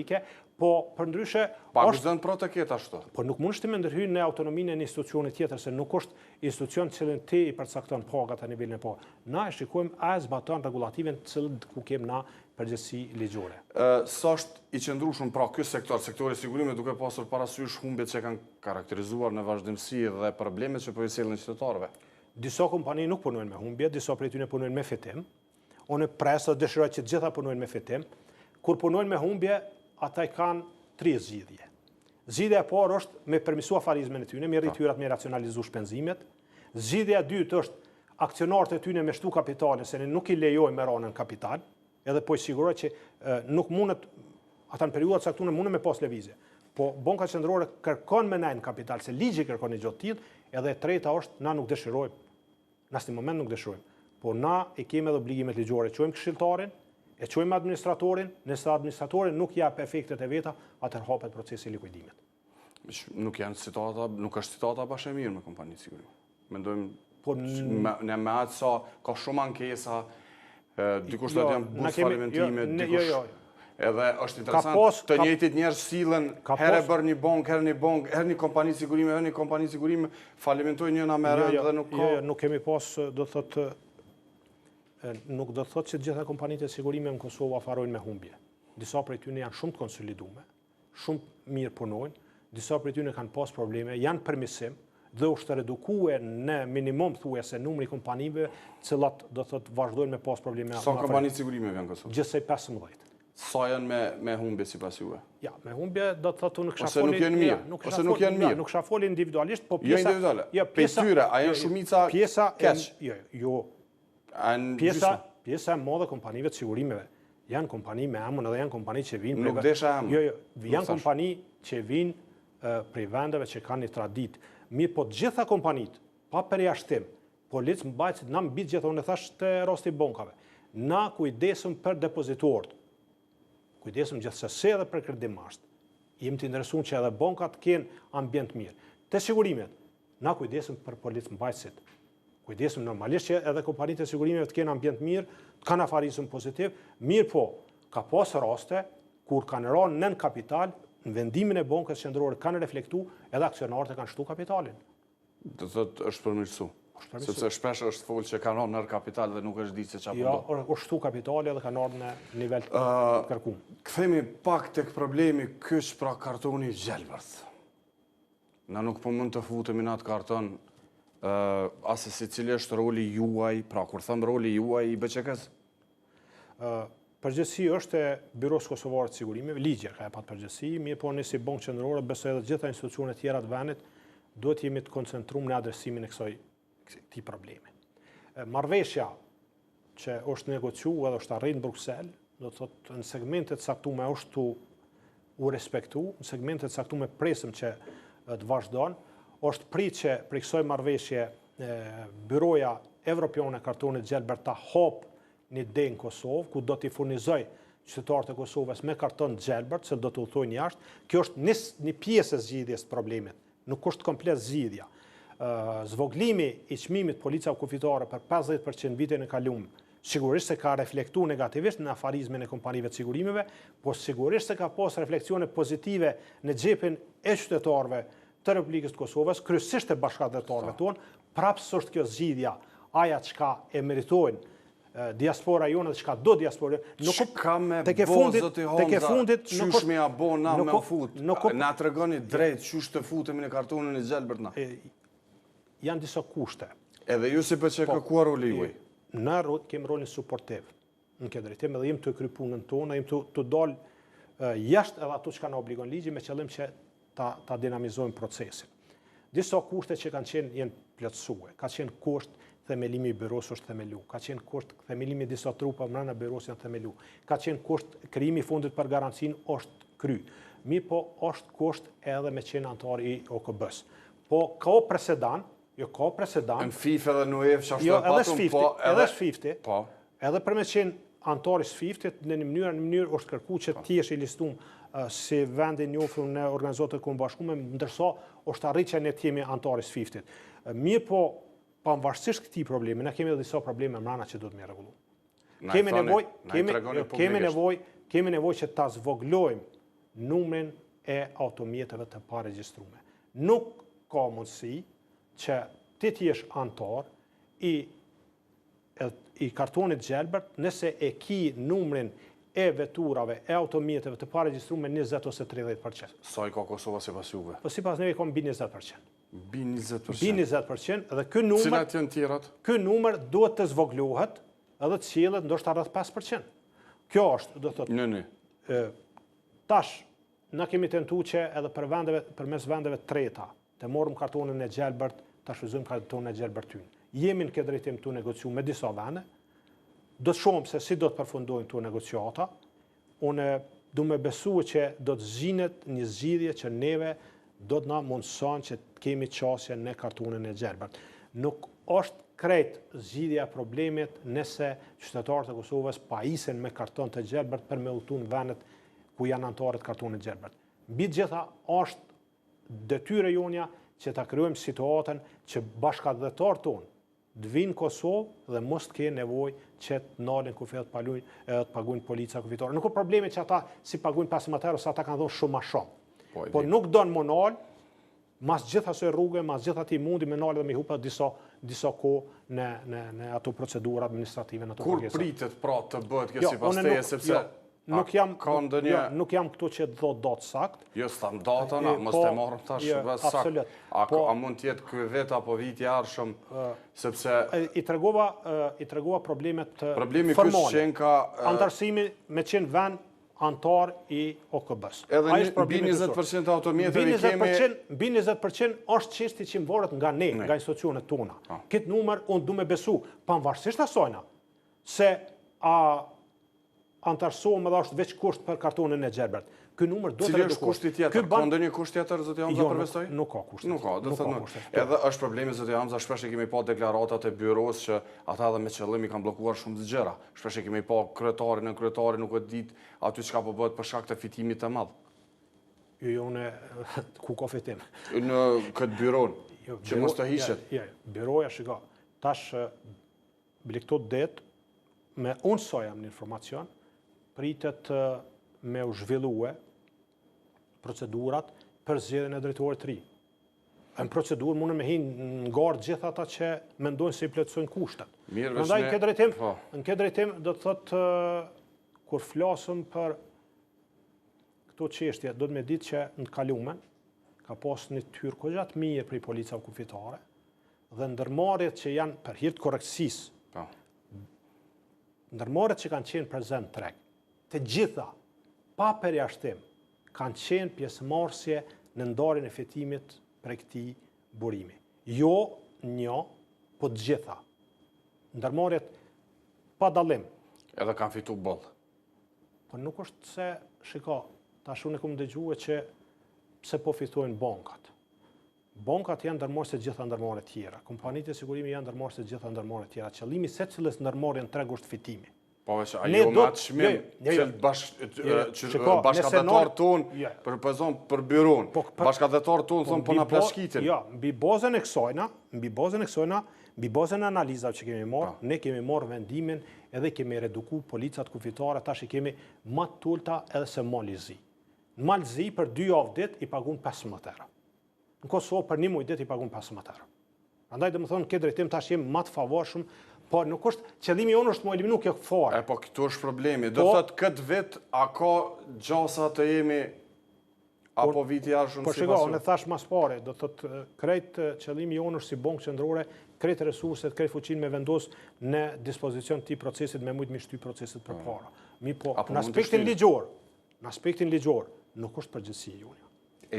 Po për ndryshe paguzon pra të ketë ashtu. Po nuk mund të më ndërhyjë në autonominë e një institucioni tjetër, se nuk është institucion që ti i përcakton pagat a nivelin e pa. Na e shikojmë a zbaton rregullativen ku kem na përgjegjësi ligjore. Sa është i qëndrueshëm pra ky sektori sigurimi duke pasur parasysh humbjet që kanë karakterizuar në vazhdimsi dhe problemet që po i sjellin qytetarëve? Disa kompani nuk punojnë me humbje, disa prej tyre punojnë me fitim. Unë presë dëshiroj që të gjitha punojnë me fitim. Kur punojnë me humbje, ata i kanë 3 zgjidhje. Zgjidhja e parë është me permisu afarizmin e tyre, me rrityrat, me racionalizu shpenzimet. Zgjidhja e dytë është aksionarët e tyre me shtu kapitale, se ne nuk i lejojmë me ranën kapital, edhe po i siguroj që nuk mundet, ata në periudat caktuar mundet me pas lëvizje. Po Banka Qendrore kërkon me nejnë kapital, se ligji kërkon një gjotë tillë, edhe e treta është na nuk dëshirojmë. Në asnjë moment nuk dëshirojmë. Po na e kemi edhe obligimet ligjore, quajmë këshilltarin, e quajmë administratorin, nëse administratori nuk jap efektet e veta, atëherë hapet procesi i likuidimit. Nuk janë situata, nuk është situata bashkë e mirë me kompanitë sigurimi. Mendojmë po në me atë sa ka shumë ankesa, dikush do të janë bus falimentime, dikush. Edhe është interesant, të njëjtit njerëz sillen herë bër një bankë, herë një kompani sigurimi, herë një kompani sigurimi, falimentojnë njëna me rënd dhe nuk ka. Jo, nuk kemi pas, do thotë, nuk do thotë që gjitha kompanitë e sigurime në Kosovë afarojnë me humbje. Disa prej tyre janë shumë të konsolidume, shumë mirë punojnë, disa prej tyre kanë pas probleme, janë permisim dhe është redukue në minimum thuajse numri kompanive, cilat do thotë vazhdojnë me pas probleme. Sa kompanitë sigurime janë në Kosovë? Gjithsej 15. Sa janë me humbje sipas juve? Ja, me humbje do të thotë nuk ose nuk janë mirë, ose nuk janë mirë. Nuk shafoli individualisht, po pjesa. Jo individuale. Pjesëtyre, a janë shumica keq? Jo. Pjesa e madhe kompanive të sigurimeve janë kompani me emër dhe janë kompani që vinë nuk desha emër. Jo, janë kompani që vinë prej vendeve që kanë një traditë. Mirë, po të gjitha kompanitë, pa përjashtim, policë mbajtësit, na mbi gjitha, unë e thash të rasti bankave, na kujdesëm për depozitorët, kujdesëm gjithsesi edhe për kredimasht. Jemi të interesuar që edhe bankat kenë ambient mirë. Te sigurimet, na kujdesëm për policë mbajtësit. Kujdesëm normalisht që edhe kompanitë e sigurimeve të kenë ambient mirë, të kanë afarizëm pozitiv, mirë po, ka pas raste kur kanë rënë nën kapital, në vendimin e Bankës Qendrore kanë reflektu edhe aksionarët e kanë shtu kapitalin. Do thotë është përmirësu. Sepse shpesh është folë që kanë rënë nër kapital dhe nuk është ditë se çfarë po. Jo, është shtu kapitali edhe kanë ardhur në nivel të kërkuar. Kthehemi pak tek problemi kyç pra kartoni Gjelbert. Na nuk po mund të futemi në atë karton asë si cili është roli juaj, pra kur thëmë roli juaj i BÇK-s? Përgjësi është e Byros Kosovare të Sigurimeve, ligjer ka e patë përgjësi, mirë po në si Bankë Qendrore, besoj edhe gjitha institucionet tjera të vendit, duhet jemi të koncentrum në adresimin e këtij problemi. Marrëveshja që është negociu edhe është arrit në Bruksel, do të thotë në segmentet caktuar është u respektu, në segmentet caktuar presëm që të vazhdon, është prit që për kësaj marrëveshje Byroja Evropiane e Kartonit Gjelbert ta hap një dhe në Kosovë, ku do t'i furnizoj qytetarët e Kosovës me karton Gjelbert, se do të udhtojnë jashtë. Kjo është një pjesë e zgjidhjes të problemit, nuk është komplet zgjidhja. Zvoglimi i çmimit policave kufitare për 50% vitin e kaluar, sigurisht se ka reflektuar negativisht në afarizmin e kompanive të sigurimeve, po sigurisht se ka pas refleksione pozitive në xhepin e qytetarëve të Republikës të Kosovës, kryesisht e bashkëdhetarëve tonë, prapës është kjo zgjidhja, aja çka e meritojnë diaspora jonë dhe çka do diaspora jonë. Ka me bo, zoti Honza, qysh me abon na me fut, na tregoni drejt qysh të futemi në kartonin e Gjelbert na. Janë disa kushte. Edhe ju si BÇK ku roli juaj? na kemi rolin suportiv në këtë drejtim edhe jemi të kry punën tonë, jemi të dalë jashtë edhe ato që kanë obligon ligji me qëllim që ta dinamizojmë procesin. Disa kushte që kanë qenë jenë plotësue, ka qenë kusht themelimi i byros është themelu, ka qenë kusht themelimi i disa trupa mbrana byros janë themelu, ka qenë kusht krijimi i fondit për garancinë është kry. Po është kusht edhe me qenë antar i OKB-s. Po ka presedan, ka presedan. Në FIFA dhe në UEFA Jo, edhe SFIFT-i. Po. Edhe për me qenë antar i SFIFT-it në një mënyrë është kërku që ti jesh i listum si vendi njohur në organizatat e kombashkuara, ndërsa është arritja ne të jemi antar i SFIFT-it. Mirë po, pavarësisht këtij problemi, ne kemi edhe disa probleme mbrana që duhet me rregullu. Kemi nevojë që ta zvoglojmë numrin e automjeteve të paregjistrume. Nuk ka mundësi që ti jesh antar i kartonit gjelbërt nëse e ki numrin e veturave e automjeteve të paregjistrume 20 ose 30%. Sa i ka Kosova sipas juve? Po sipas neve ka mbi 20%. Mbi 20%? Mbi 20% dhe ky numër cilat janë tjerat? Ky numër duhet të zvoglohet edhe të cilët ndoshta rreth 5%. Kjo është, do thotë. Tash na kemi tentuar që edhe përmes vendeve treta të morëm kartonin e gjelbërt, ta shfrytëzojmë kartonin e gjelbërt tyne. Jemi në këtë drejtim të negociu me disa vende. Do të shohim se si do të përfundojnë këto negociata. Unë du me besu që do të zhinet një zgjidhje që neve do të na mundëson që të kemi qasje në kartonin e gjelbërt. Nuk është krejt zgjidhja e problemit nëse qytetarët e Kosovës pajisen me karton të gjelbërt për me udhëtu në vendet ku janë antarët kartonit gjelbërt. Mbi të gjitha është detyre jonja që ta krijojmë situatën që bashkëdhetarët tonë të vinë Kosovë dhe mos të kenë nevojë që të nalen kufi të paguajnë policia kufitore. Nuk ka probleme që ata si paguajnë pasmaterë ose ata kanë dhënë shumë më shumë. Po nuk don monal, mas gjithë asoj rrugë, mas gjithë ati mundi me nalë dhe me hupa disa kohë në ato procedura administrative. Kur pritet pra të bëhet kjo sipas teje, sepse nuk jam këtu që të thot datë sakt. Jo, s'tam datën, mos të marrëm tash sakt. A mund tjetë ky vit apo viti ardhshëm, sepse I tregova problemet formale. Antarësimi me qenë vend antar i OKB-s. Edhe mbi 20% automjeteve kemi... Mbi 20% është çështje që mvorët nga ne, nga institucionet tona. Këtë numër unë du me besu, pavarësisht asajna, se antarësohem edhe është veç kusht për kartonin e gjelbërt. Ky numër do të redukohet. Cili është kushti tjetër? Ka ndonjë kusht tjetër zoti Hamza përveçtoj? Nuk ka kusht. Nuk ka, do të thonë. Edhe është problemi zoti Hamza, shpesh e kemi pa deklaratat e byros që ata edhe me qëllim i kanë bllokuar shumë të gjëra. Shpesh e kemi pa kryetarin nuk e ditë aty çka po bëhet për shkak të fitimit të madh. Jo, unë ku ka fitim? Në këtë byron, që mos të hiqet. Byroja, shiko, tash bile këto det, me unë sa jam në informacion, pritet me u zhvillue procedurat për zgjedhjen e drejtorit të ri. Në procedurë mundën me hinë në garë gjithë ata që mendojnë se i plotësojnë kushtet. Prandaj në këtë drejtim do të thotë kur flasëm për këto çështje, do të më ditë që në të kalumen ka pas një tyrë kogja të mirë për policave kufitare dhe ndërmarrjet që janë për hir të korrektsisë. Ndërmarrjet që kanë qenë prezent treg, të gjitha pa përjashtim kanë qenë pjesëmarrësje në ndarjen e fitimit për këtij burimi. Jo një, po të gjitha. Ndërmarrjet pa dallim. Edhe kanë fitu boll. Po nuk është se, shiko, tash unë kam dëgjuar që pse po fitojnë bankat. Bankat janë ndërmarrëse të gjitha ndërmarrjet tjera. Kompanitë e sigurimi janë ndërmarrëse të gjitha ndërmarrjet tjera. Qëllimi secilës ndërmarrje në treg është fitimi. Po veç ajo me atë çmim, që bashkëdhetar tonë përpozon për byron. Bashkëdhetar tonë thon po na plashkitin. Jo, mbi bazën e kësajna, mbi bazën e analizave që kemi marrë, ne kemi marrë vendimin edhe kemi redukuar policat kufitare, tash i kemi më të ulta edhe se Malzi. Në Malzi për 2 javë ditë i pagun 15 euro. Në Kosovë për 1 muaj ditë i pagun 15 euro. Prandaj domethënë këtë drejtim tash jemi më të favorshëm. Po nuk është qëllimi jonë është më eliminu kjo fare. Po këtu është problemi. Do thotë këtë vit a ka gjasa të jemi Apo viti jashtëm Po shiko, unë thash mas pare, do thotë krejt qëllimi jonë është si Bankë Qendrore, krejt resurset, krejt fuqinë me vendos në dispozicion të procesit me mujtë mi shty procesit për para. Mi po, në aspektin ligjor, nuk është përgjithësi jonë.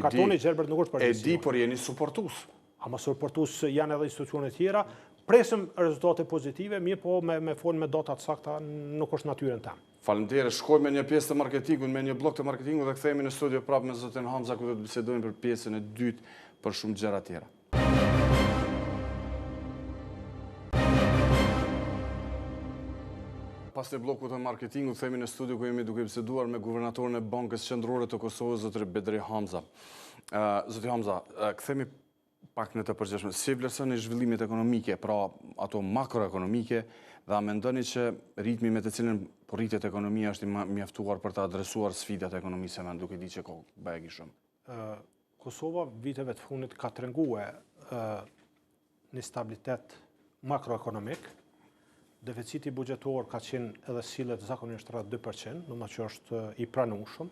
Kartoni Gjerbert nuk është përgjithësi. E di, por jeni suportus. Ama suportus janë edhe institucionet tjera, presim rezultate pozitive, mirë po me folë me data të sakta nuk është natyrën temë. Faleminderit, shkojmë me një pjesë të marketingut, me një blok të marketingut dhe kthehemi në studio prapë me zotin Hamza ku do të bisedojmë për pjesën e dytë për shumë gjëra tjera. Pas të blokut të marketingut, kthehemi në studio ku jemi duke biseduar me guvernatorin e Bankës Qendrore të Kosovës, zotëri Bedri Hamza. Zoti Hamza, kthehemi pak në të përgjithshme. Si vlerësoni zhvillimet ekonomike, pra ato makroekonomike, dhe a mendoni që ritmi me të cilin po rritet ekonomia është i mjaftuar për të adresuar sfidat e ekonomisë me duke di që bëhe shumë? Kosova viteve të fundit ka treguar një stabilitet makroekonomik. Deficiti buxhetor ka qenë edhe sillet zakonisht rreth 2%, do të thotë që është i pranueshëm.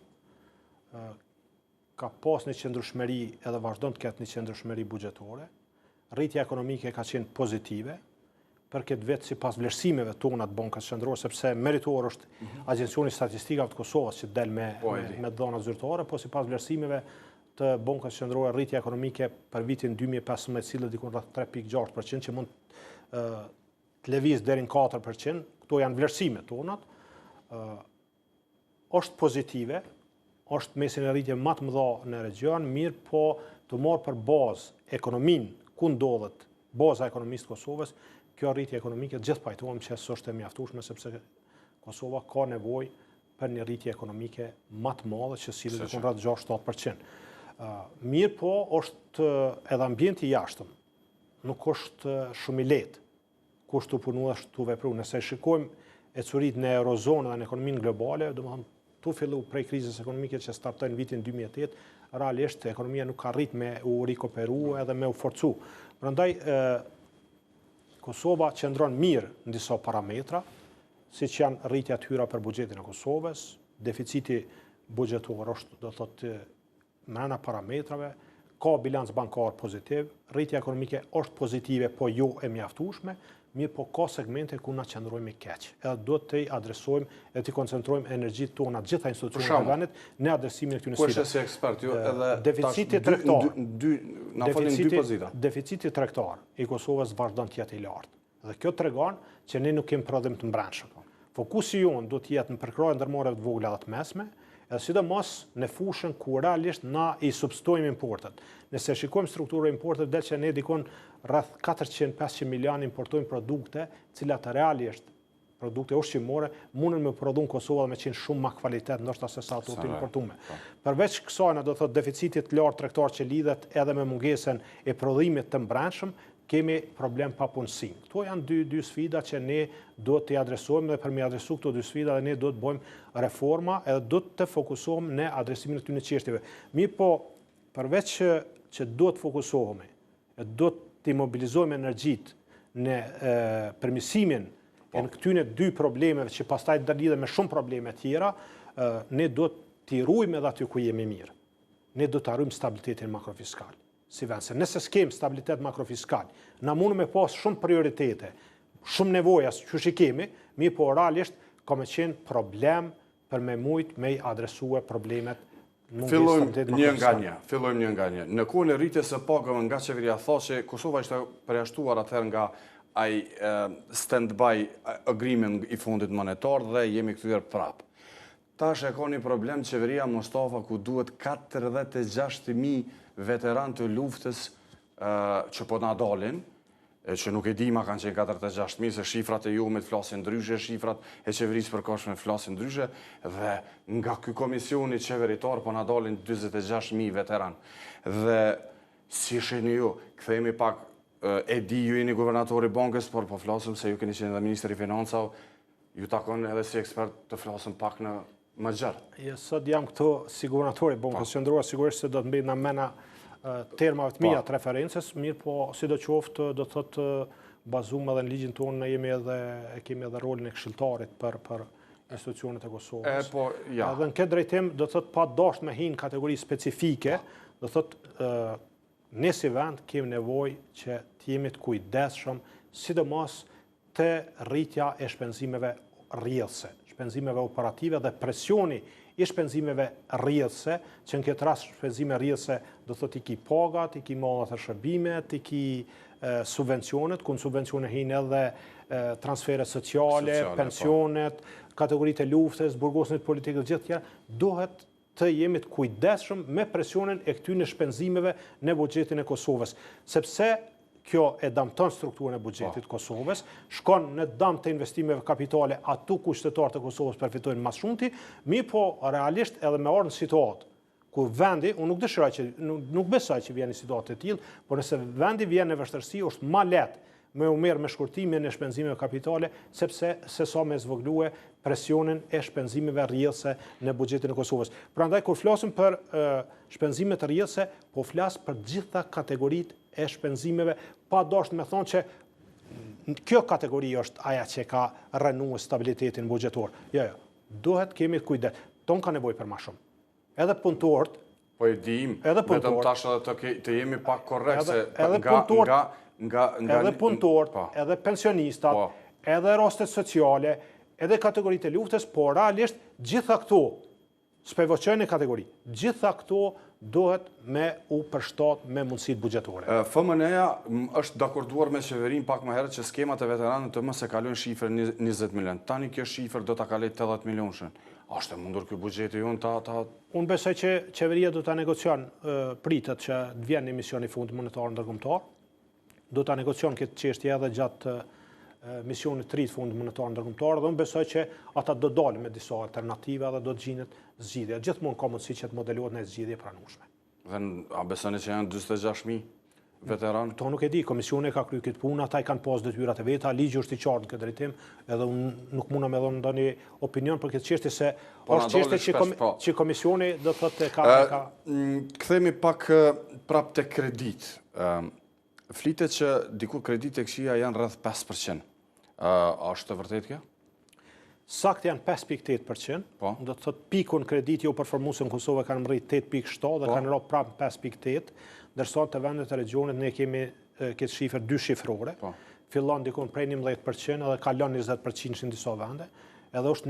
Ka pas një qëndrueshmëri edhe vazhdon të ketë një qëndrueshmëri buxhetore. Rritja ekonomike ka qenë pozitive, për këtë vetë si pas vlerësimeve tona të Bankës Qendrore, sepse meritor është Agjencioni Statistikave të Kosovës që del me dhëna zyrtare, po si pas vlerësimeve të Bankës Qendrore, rritja ekonomike për vitin 2015 cilët dikon rreth 3.6% që mund të lëviz deri në 4%, këto janë vlerësimet tonat, është pozitive, është mesin e rritje më të mëdha në region, mirë po të marrë për bazë ekonominë ku ndodhet baza e ekonomisë të Kosovës. Kjo rritje ekonomike gjithë pajtohem që është e mjaftueshme sepse Kosova ka nevojë për një rritje ekonomike më të madhe që sillet dikon rreth 6-7%. Mirë po është edhe ambienti i jashtëm. Nuk është shumë i lehtë kush të punuar të vepruar. Nëse shikojmë ecuritë në eurozonën dhe në ekonominë globale, domethënë tu fillu prej krizës ekonomike që startoi në vitin 2008, realisht ekonomia nuk ka arrit me u rikuperu edhe me u forcu. Prandaj Kosova qëndron mirë në disa parametra, siç janë rritja të hyra për buxhetin e Kosovës, deficiti buxhetor është do thotë brenda parametrave, ka bilanc bankar pozitiv, rritja ekonomike është pozitive, po jo e mjaftueshme, mirë po ka segmente ku na qëndrojmë keq. Edhe do të adresojmë e të koncentrojmë energjitë tona të gjitha institucionet e vendit në adresimin e këtyre sfidave. Ku është si ekspert ju edhe deficiti tregtar. Na folin dy pozita. Deficiti tregtar i Kosovës vazhdon të jetë i lartë. Dhe kjo tregon që ne nuk kemi prodhim të mbrëmshëm. Fokusi jonë do të jetë në përkrajën ndërmarrjeve të vogla dhe të mesme, edhe sidomos në fushën ku realisht na i substojmë importet. Nëse shikojmë strukturën e importet, del që ne dikon rreth 400-500 milion importojmë produkte, cilat realisht produkte ushqimore mundën me prodhu në Kosovë dhe me qenë shumë më kvalitet, ndoshta se sa ato të importume. Përveç kësaj, do thotë deficitit lartë tregtar që lidhet edhe me mungesën e prodhimit të mbrëmshëm, kemi problem pa punësim. Këto janë dy sfida që ne do të adresojmë dhe për me adresu këto dy sfida dhe ne do të bëjmë reforma edhe do të fokusohemi në adresimin e këtyre çështjeve. Mirë po, përveç që do të fokusohemi, do të mobilizojmë energjitë në përmirësimin e këtyre dy problemeve që pastaj do lidhen me shumë probleme tjera, ne do të ruajmë edhe aty ku jemi mirë. Ne do të arrijmë stabilitetin makrofiskal. Si vend, se nëse s'kem stabilitet makrofiskal, na mundë me pas shumë prioritete, shumë nevoja që shi kemi, mirë po realisht ka me qenë problem për me mujt me i adresue problemet. Fillojmë një nga një. Në kohën e rritjes së pagave nga qeveria tha që Kosova ishte përjashtuar atëherë nga ai stand-by agreement i Fondit Monetar dhe jemi kthyer prapë. Tash e ka një problem qeveria Mustafa ku duhet 46.000 veteran të luftës që po na dalin, që nuk e di ma kanë qenë 46.000, se shifrat e jumit flasin ndryshe, shifrat e qeverisë përkohshme flasin ndryshe, dhe nga ky komisioni qeveritar po na dalin 26.000 veteran. Dhe si shihni ju, kthehemi pak, e di ju jeni guvernatori bankës, por po flasim se ju keni qenë dhe ministri financave, ju takon edhe si ekspert të flasim pak në më gjerë. Sot jam këtu si guvernatori Bankës Qendrore, sigurisht se do të mbej në mena termave të mia të referencës, mirë po sidoqoftë do të thotë bazuar edhe në ligjin tonë ne kemi edhe rolin e këshilltarit për institucionet e Kosovës. Po, ja. Edhe në këtë drejtim, do thot pa dasht me hinë kategori specifike, do thot ne si vend kemi nevojë që të jemi të kujdesshëm, sidomos të rritja e shpenzimeve rrjedhëse, shpenzimeve operative dhe presioni i shpenzimeve rrjedhëse, që në këtë rast shpenzime rrjedhëse do thot i ki pagat, i ki mallat e shërbimet, i ki subvencionet, ku në subvencione hinë edhe transferet sociale, pensionet, kategoritë e luftës, burgosnit politikë dhe gjithë tjera, duhet të jemi të kujdesshëm me presionin e këtyre shpenzimeve në buxhetin e Kosovës, sepse kjo e damton strukturën e buxhetit Kosovës, shkon në dam të investimeve kapitale, atu ku qytetarët e Kosovës përfitojnë më shumti, po realisht edhe me orë në situatë ku vendi, unë nuk dëshiroj që nuk besoj që vjen në situatë të tillë, por nëse vendi vjen në vështirësi, është më lehtë me u merr me shkurtimin e shpenzimeve kapitale, sepse se sa me zvoglue presionin e shpenzimeve rrjedhëse në buxhetin e Kosovës. Prandaj kur flasim për shpenzimet rrjedhëse, po flas për gjitha kategoritë e shpenzimeve, pa dashur me thonë që kjo kategori është aja që ka rënuar stabilitetin buxhetor. Jo, duhet kemi kujdes. Ton ka nevojë për më shumë. Edhe punëtorët, po e dim, vetëm tash edhe të jemi pak korrekt se edhe punëtorët, edhe pensionistat, edhe rastet sociale, edhe kategoritë e luftës, por realisht gjitha këto, s'përvoqojnë kategori, gjitha këto duhet me u përshtat me mundësitë buxhetore. FMN-ja është dakorduar me qeverinë pak më herët që skemat e veteranëve të mos e kalojnë shifrën 20 milion. Tani kjo shifër do ta kalojë 80 milionshën. A është e mundur ky buxheti jon ta Unë besoj që qeveria do ta negocion, pritet që të vjen në misioni Fondit Monetar Ndërkombëtar. Do ta negocion këtë çështje edhe gjatë misionit të ri të Fondit Monetar Ndërkombëtar dhe unë besoj që ata do dalin me disa alternativa dhe do të gjinet zgjidhje. Gjithmonë ka mundësi që të modelohet në zgjidhje pranueshme. Dhe a besoni që janë 46.000 veteranë? To nuk e di, komisioni ka kryer këtë punë, ata i kanë pas detyrat e veta, ligji është i qartë në këtë drejtim, edhe unë nuk mundam me dhënë ndonjë opinion për këtë çështje se është çështje që komisioni do thotë ka. Kthehemi pak prap te kredit. Flitet që diku kreditë e këqija janë rreth 5%. A është të vërtetë kjo? Sakt janë 5.8%, do të thotë pikun krediti jo performuese në Kosovë kanë rritë 8.7 dhe kanë rënë prapë 5.8, ndërsa të vendet e regionit ne kemi këtë shifër dy shifrore. Fillon dikun prej 11% edhe kalon 20% në disa vende, edhe është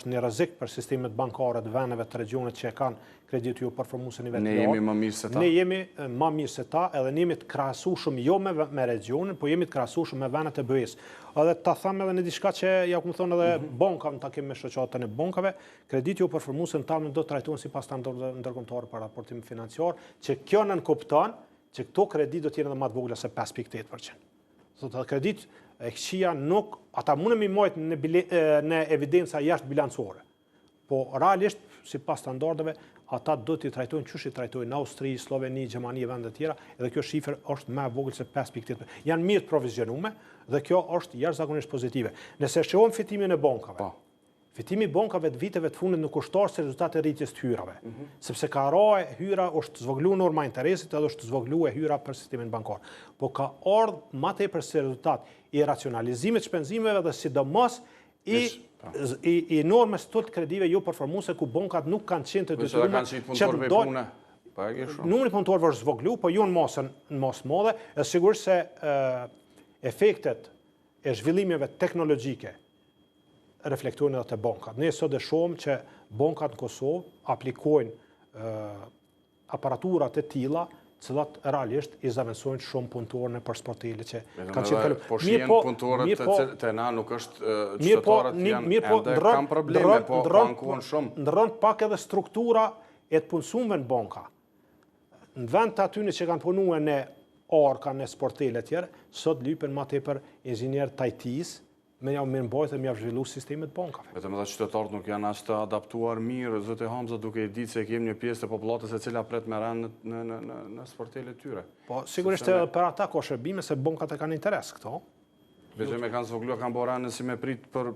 një rrezik për sistemet bankare të vendeve të regionit që kanë kredit jo performuese nivel të lartë. Ne jemi më mirë se ta. Ne jemi më mirë se ta, edhe ne jemi të krahasueshëm jo me regionin, po jemi të krahasueshëm me vendet e BE-s. Edhe ta them edhe në diçka që ja ku më thonë edhe banka në takim me shoqatën e bankave, krediti jo performuese në tamë do të trajtohen sipas standardeve ndërkombëtare për raportim financiar, që kjo nën kupton që këto kredi do të jenë edhe më të vogla se 5.8%. Thotë kredit e këqija nuk, ata mundemi majt në evidenca jashtë bilancore, po realisht, sipas standardeve, ata do t'i trajtojnë qysh i trajtojnë në Austri, Sloveni, Gjermani e vendet tjera, edhe kjo shifër është më e vogël se 5.8%. Janë mirë të provizionuar dhe kjo është jashtëzakonisht pozitive. Nëse shohim fitimin e bankave, fitimi i bankave të viteve të fundit nuk është se rezultate e rritjes të hyrave, sepse ka rënë hyra është zvogluar norma interesit edhe është zvogluar hyra për sistemin bankar. Po ka ardhur më tepër si rezultat i racionalizimit të shpenzimeve dhe sidomos i normës të kredive jo performuese ku bankat nuk kanë qenë të detyruar që punë. Numri punëtorëve është zvogluar, po jo në masë madhe, e sigurisht se efektet e zhvillimeve teknologjike reflektojnë edhe të bankat. Ne sot e shohim që bankat në Kosovë aplikojnë aparaturat e tilla, cilat realisht i zaventësojnë shumë punëtorë në për sportele që kanë qenë kalu. Po shihen punëtorët të na nuk është qytetarët janë kanë probleme, po bankuan shumë. Ndron pak edhe struktura e të punësuarve në banka. Në vend të atyre që kanë punuar në arka, në sportele tjerë, sot lypen më tepër inxhinier tajtis, me ja mirëmbajtje me ja zhvilluar sistemet bankave. Vetëm ata qytetarët nuk janë as të adaptuar mirë, zotë Hamza, duke i ditë se kemi një pjesë të popullatës e cila pret me rënë në sportele tyre. Po sigurisht për ata ka shërbime se bankat e kanë interes këto. Veçëm e kanë zvogluar kanë bërë rënë si me prit për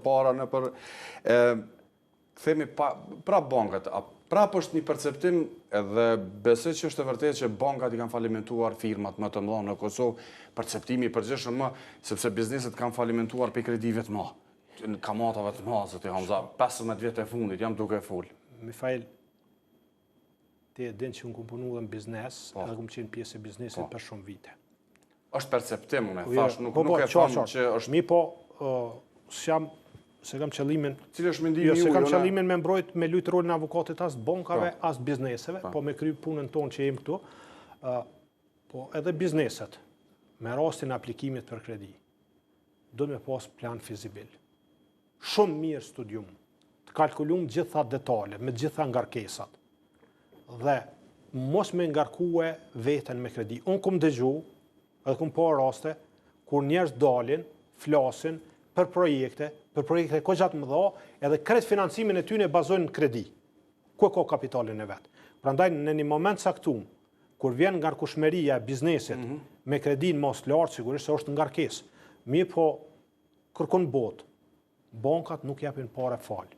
para në për kthemi pra bankat. Prap është një perceptim edhe besoj që është e vërtetë që bankat i kanë falimentuar firmat më të mëdha në Kosovë, perceptimi i përgjithshëm sepse bizneset kanë falimentuar për kredive të mëdha. në kamatave të mëdha, zoti Hamza, 15 vjet e fundit jam duke fol. Mifail, ti e din që unë kom punu dhe në biznes, edhe kom qenë pjesë e biznesit për shumë vite. Është perceptim, unë thash, nuk e them që është... Mi po, se kam qëllimin... Cili është mendimi juaj? Se kam qëllimin me mbrojt, me lujt rolin avokatit as bankave, as bizneseve, po me kry punën tonë që jem këtu, po edhe bizneset, me rastin aplikimit për kredi, do me pas plan fizibil. Shumë mirë studium, të kalkulum gjitha detale, me gjitha ngarkesat, dhe mos me ngarkue veten me kredi. Unë kom dëgju, edhe kom po raste, kur njerëz dalin, flasin për projekte ko gjatë më dha, edhe kret financimin e tyne bazojnë në kredi. Ku e ka kapitalin e vetë. Prandaj në një moment saktum, kur vjen ngarkushmëria e biznesit me kredin mos lartë, sigurisht se është ngarkesë. Mirë po, kërkon botë, bankat nuk japin pare falë.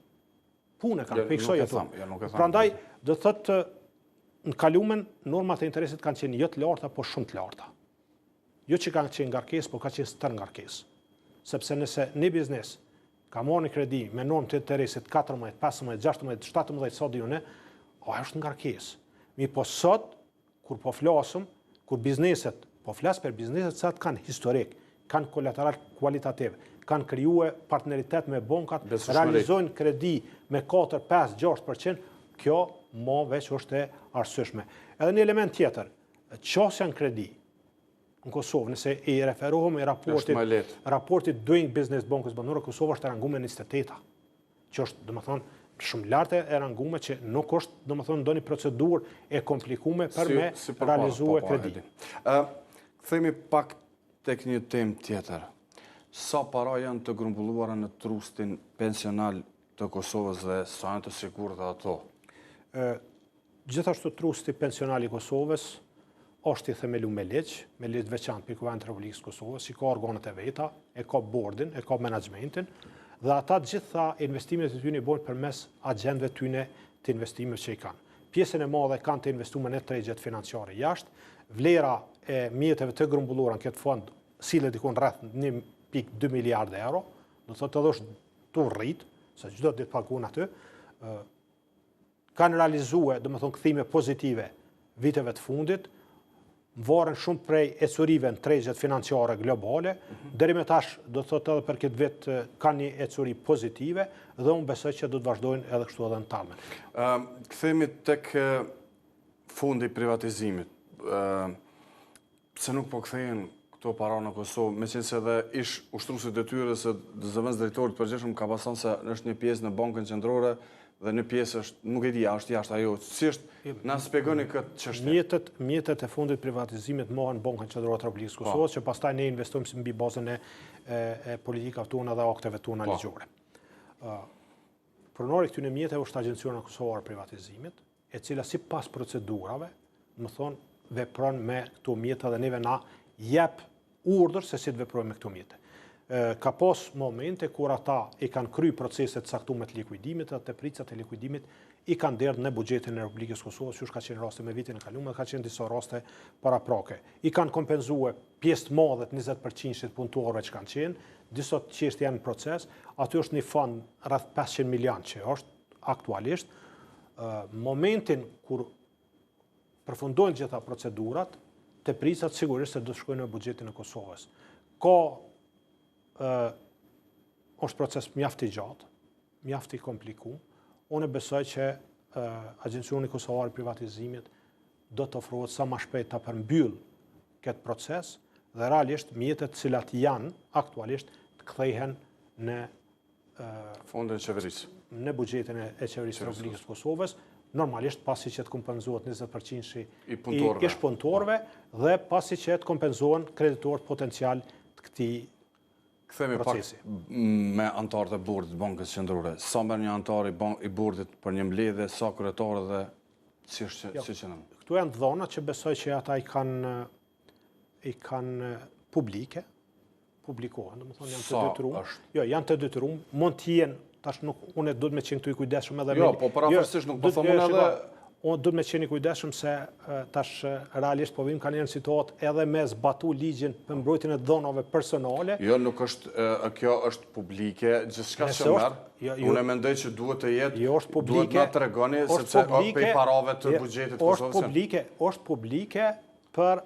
Punë kanë, peksoj ato. Prandaj, do thëtë, në kalumen, normat e interesit kanë qenë jo të larta, po shumë të larta. Jo që kanë qenë ngarkesë, po ka qenë stër ngarkesë. Sepse nëse një biznes ka marrë një kredi me normë të interesit 14, 15, 16, 17 sa diune, është ngarkesë. Mirë po sot, kur po flasëm, kur bizneset, po flasë për bizneset sa të kanë historik, kanë kolateral kualitativ, kanë krijuar partneritet me bankat, realizojnë kredi me 4, 5, 6%, kjo më veç është e arsyeshme. Edhe një element tjetër, qasja në kredi në Kosovë, nëse i referohem i raportit Doing Business Bankës Bandore, Kosovë është e rangume 28, që është, do më thonë, shumë lartë e rangume që nuk është, do më thonë, do një procedur e komplikume për me realizue kredi. Themi pak tek një tem tjetër. Sa para janë të grumbulluara në trustin pensional të Kosovës dhe sa janë të sigurt ato? Gjithashtu trusti pensional i Kosovës është i themelu me ligj veçantë për Kuvendit të Republikës Kosovës, i ka organet e veta, e ka bordin, e ka managementin, dhe ata gjitha investimet e tyne i bojnë përmes agjendëve tyne të investimeve që i kanë. Pjesën e madhe kanë të investuar në tregjet financiare jashtë, vlera e mjeteve të grumbulluara në këtë fond sillet diku rreth 1.2 miliardë euro, do thotë edhe është të rrit, se çdo ditë paguhen aty, kanë realizuar, domethënë kthime pozitive viteve të fundit, varen shumë prej ecurive në tregjet financiare globale, deri me tash do thotë edhe për këtë vit kanë një ecuri pozitive dhe unë besoj që do të vazhdojnë edhe kështu edhe në talmen. Kthehemi tek fondi i privatizimit. Pse nuk po kthehen këto para në Kosovë, meqense edhe ish ushtruesit detyrës së zëvendës drejtorit përgjithshëm ka pasur se është një pjesë në Bankën Qendrore dhe një pjesë është, nuk e di, është jashtë ajo. Si është, na shpjegoni këtë çështje. Mjetet e fundit privatizimit mohen Bankën Qendrore të Republikës Kosovës, që pastaj ne investojmë mbi bazën e politikave tona dhe akteve tona ligjore. Pronari këtyre mjeteve është Agjenciona Kosovare e Privatizimit, e cila sipas procedurave, më thonë, vepron me këto mjete dhe neve na jep urdhër se si të veprojmë me këto mjete. Ka pas momente kur ata i kanë kry proceset saktume të likuidimit dhe të pricat e likuidimit i kanë derdhë në buxhetin e Republikës Kosovës, që ka qenë raste me vitin e kaluar, ka qenë disa raste paraprake. I kanë kompenzuar pjesë të madhe të 20% punëtorëve që kanë qenë, disa çështje janë në proces, aty është një fond rreth 500 milion që është aktualisht. Momentin kur përfundojnë gjitha procedurat, të pricat sigurisht se do të shkojnë në buxhetin e Kosovës. Është proces mjaft i gjatë, mjaft i komplikuar. Unë besoj që Agjencioni Kosovare e Privatizimit do të ofrohet sa më shpejt ta përmbyll këtë proces dhe realisht mjetet cilat janë aktualisht të kthehen në fondin e qeverisë. Në buxhetin e qeverisë së Republikës Kosovës, normalisht pasi që të kompenzohet 20% i punëtorëve dhe pasi që të kompenzohen kreditorët potencial të këtij Kthehemi pak me antarët e bordit Bankës Qendrore. Sa merr një antar i bordit për një mbledhje, sa kryetar dhe si që në? Këtu janë dhona që besoj që ata i kanë publikohen, domethënë janë të detyruar. Jo, janë të detyruar, mund të jenë, tash nuk unë duhet me qenë këtu i kujdesshëm edhe Jo, po parafërsisht nuk po thonë edhe unë do të me qeni kujdeshëm se tash realisht po vim ka një situatë edhe me zbatu ligjin për mbrojtjen e dhonave personale. Jo, nuk është, kjo është publike, gjithçka që merr. Unë mendoj që duhet të jetë, duhet na tregoni sepse është prej parave të buxhetit të Kosovës. Është publike për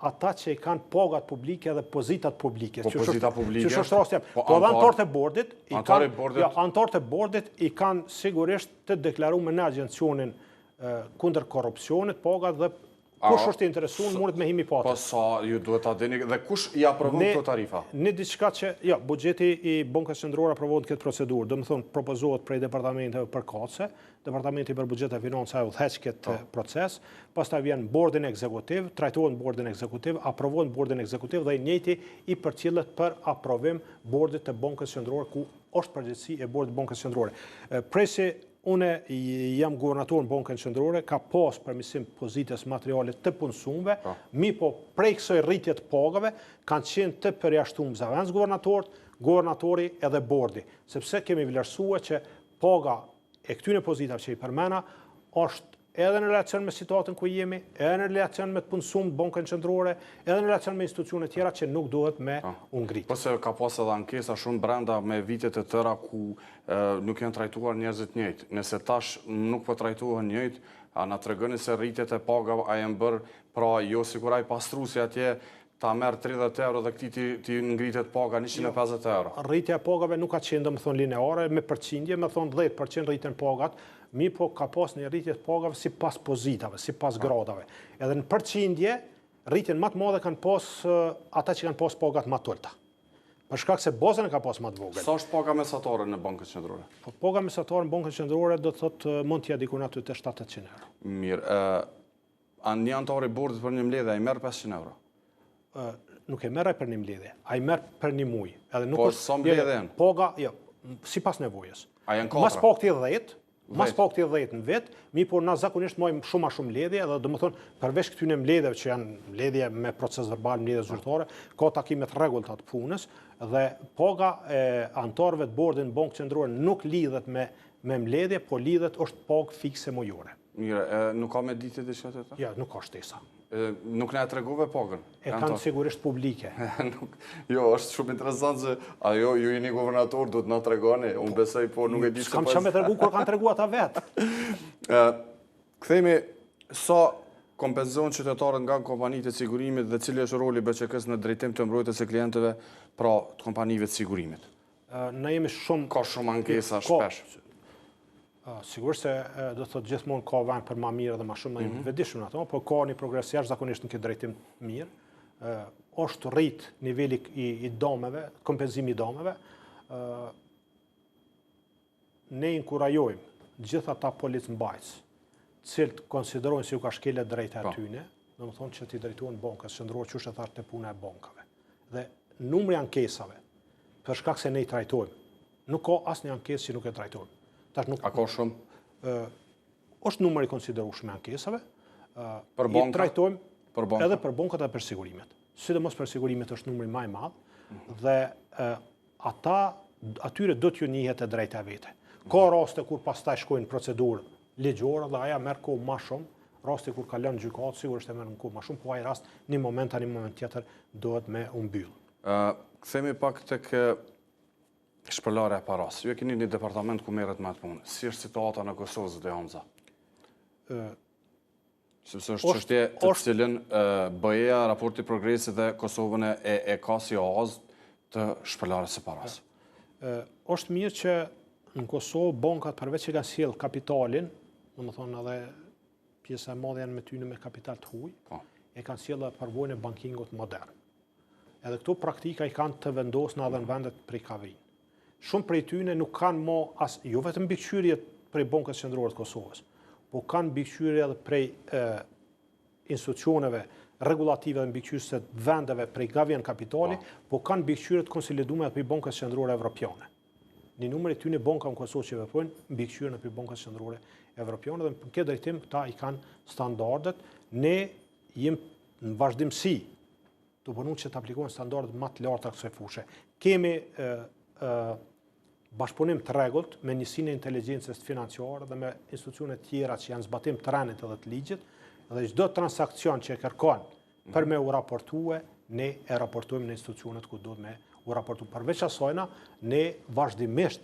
ata që i kanë pagat publike dhe pozitat publike. Po pozita publike. Që është rasti. Po anëtarët e bordit, anëtarët e bordit i kanë sigurisht të deklaruar në agjencionin kundër korrupsionit, pagat dhe kush është interesuar mundet me himi patë. Po sa ju duhet ta dini dhe kush i aprovon këto tarifa? Në diçka që, jo, buxheti i Bankës Qendrore aprovon këtë procedurë, do të thonë propozohet prej departamenteve përkatëse, departamenti për buxhet e financa udhëheq këtë proces, pastaj vjen bordin ekzekutiv, trajtohet bordin ekzekutiv, aprovohet bordin ekzekutiv dhe i njëjti i përcjellet për aprovim bordit të Bankës Qendrore ku është përgjegjësi e bordit të Bankës Qendrore. Presi Une jam guvernator në Bankën Qendrore, ka pas përmirësim pozites materiale të punësumve, mi po prej kësaj rritje të pagave kanë qenë të përjashtuar zavens guvernatori edhe bordi, sepse kemi vlerësuar që paga e këtyre pozitave që i përmena është edhe në relacion me situatën ku jemi, edhe në relacion me të punësumë të Bankën Qendrore, edhe në relacion me institucione tjera që nuk duhet me ngritë. Po se ka pas edhe ankesa shumë brenda me vitet e tëra ku nuk janë trajtuar njerëzit njëjtë. Nëse tash nuk po trajtuar njëjtë, a na tregoni se rritjet e pagave a janë bërë, pra jo sikur ai pastruesi atje ta merr 30 euro dhe këtij ti ngritet paga 150 euro. Rritja e pagave nuk ka qenë domethënë lineare, me përqindje, me thonë 10% rritën pagat, mi po ka pas një rritje të pagave sipas pozitave, sipas gradave. Edhe në përqindje, rritjen më të madhe kanë pas ata që kanë pas pagat më të ulta. Për shkak se bazën e ka pas më të vogël. Sa është paga mesatare në Bankën Qendrore? Po paga mesatare në Bankën Qendrore do të thotë mund t'ia diku aty te 700 euro. Mirë, një antar i bordit për një mbledhje ai merr 500 euro. Nuk e merr për një mbledhje, ai merr për një muaj. Edhe nuk është sa mbledhje janë? Paga, jo, sipas nevojës. A janë katra? Mas pakti 10, mas pakti 10 në vit, mi por na zakonisht mojmë shumë a shumë mbledhje, edhe domethënë përveç këtyre mbledhjeve që janë mbledhje me proces verbal, mbledhje zyrtare, ka takime të rregullta të punës dhe paga e antarëve të bordit në Bankë Qendrore nuk lidhet me mbledhje, po lidhet është pagë fikse mujore. Mirë, nuk ka me ditë diçka të ta? Ja, nuk ka shtesa. Nuk na e tregove pagën? E kanë sigurisht publike. Jo, është shumë interesant se ajo ju jeni guvernator, do të na tregoni, unë besoj, po nuk e di se S'kam çfarë me tregu kur kanë tregu ata vet. Kthehemi sa kompenzohen qytetarët nga kompanitë e sigurimit dhe cili është roli BÇK-s në drejtim të mbrojtjes së klientëve pra të kompanive të sigurimit? Ne jemi shumë... Ka shumë ankesa shpesh. Sigurisht se do të thotë gjithmonë ka vend për më mirë dhe më shumë në vetëdijshëm ato, por ka një progres jashtëzakonisht në këtë drejtim mirë. Është rrit niveli i domeve, kompenzimi i domeve. Ne inkurajojmë gjithë ata policëmbajtës, cilët konsiderojnë se ju ka shkelë drejta atyne, domethënë që t'i drejtohen Bankës Qendrore, që është thashë te puna e bankave. Dhe numri ankesave, për shkak se ne i trajtojmë, nuk ka asnjë ankesë që nuk e trajtojmë. A ka shumë? Është numër i konsiderueshëm i ankesave. Për banka? I trajtojmë edhe për bankat dhe për sigurimet. Sidomos për sigurimet është numri më i madh dhe atyre do t'ju njihet e drejta vete. Ka raste kur pastaj shkojnë procedurë ligjore dhe aja merr kohë më shumë, raste kur kalon gjykatë sigurisht e merr kohë më shumë, po ai rast një moment tjetër duhet me u mbyll. Kthehemi pak tek shpërlarja e paras. Ju e keni një departament ku merret me atë punë. Si është situata në Kosovë dhe Hamza? Sepse është çështje të cilën BE-ja, raporti progresit dhe Kosovën e ka si oazë të shpërlarjes së paras. Është mirë që në Kosovë bankat përveç që kanë sjell kapitalin, domethënë edhe pjesa e madhe janë me tyne me kapital të huaj, e kanë sjell përvojën e bankingut modern. Edhe këto praktika i kanë të vendosur edhe në vendet prej kavrin. Shumë prej tyne nuk kanë mo jo vetëm mbikëqyrje prej Bankës Qendrore të Kosovës, po kanë mbikëqyrje edhe prej institucioneve regulative dhe mbikëqyrëse të vendeve prej gavjen kapitali, po kanë mbikëqyrje të konsoliduara prej Bankës Qendrore Evropiane. Një numër i tyne banka në Kosovë që veprojnë mbikëqyrje prej Bankës Qendrore Evropiane dhe në këtë drejtim këta i kanë standardet. Ne jemi në vazhdimsi të punuar që të aplikohen standardet më të larta kësaj fushë. Kemi bashkëpunim të rregullt me njësinë e inteligjencës financiare dhe me institucione tjera që janë zbatim të rënit edhe të ligjit, dhe çdo transakcion që e kërkon për me u raportue, ne e raportojmë në institucionet ku duhet me u raportu. Përveç asajna, ne vazhdimisht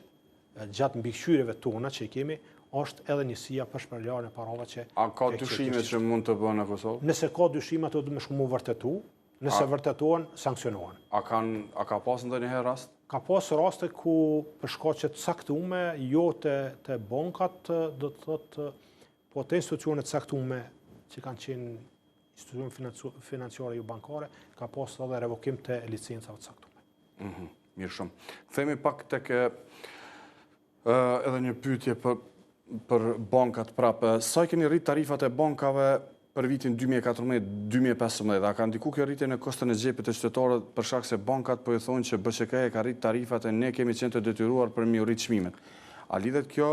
gjatë mbikëqyrjeve tona që i kemi, është edhe njësia për shpërlarjen e parave që... A ka dyshime që mund të bëhen në Kosovë? Nëse ka dyshime, ato duhet me shku mu vërtetu, nëse vërtetohen, sankcionohen. A ka pas ndonjëherë rast? Ka pas raste ku për shkaqe të caktume, jo të bankat, do të thotë, po të institucionet caktume që kanë qenë institucione financiare jo bankare, ka pas edhe revokim të licencave të caktume. Mirë shumë. Themi pak tek edhe një pyetje për bankat prapë. Sa keni rrit tarifat e bankave për vitin 2014-2015? A ka ndiku kjo rritje në kostën e xhepit të qytetarëve për shkak se bankat po i thonë që BSK-ja ka rrit tarifat e ne kemi qenë të detyruar për mi rrit çmimet? A lidhet kjo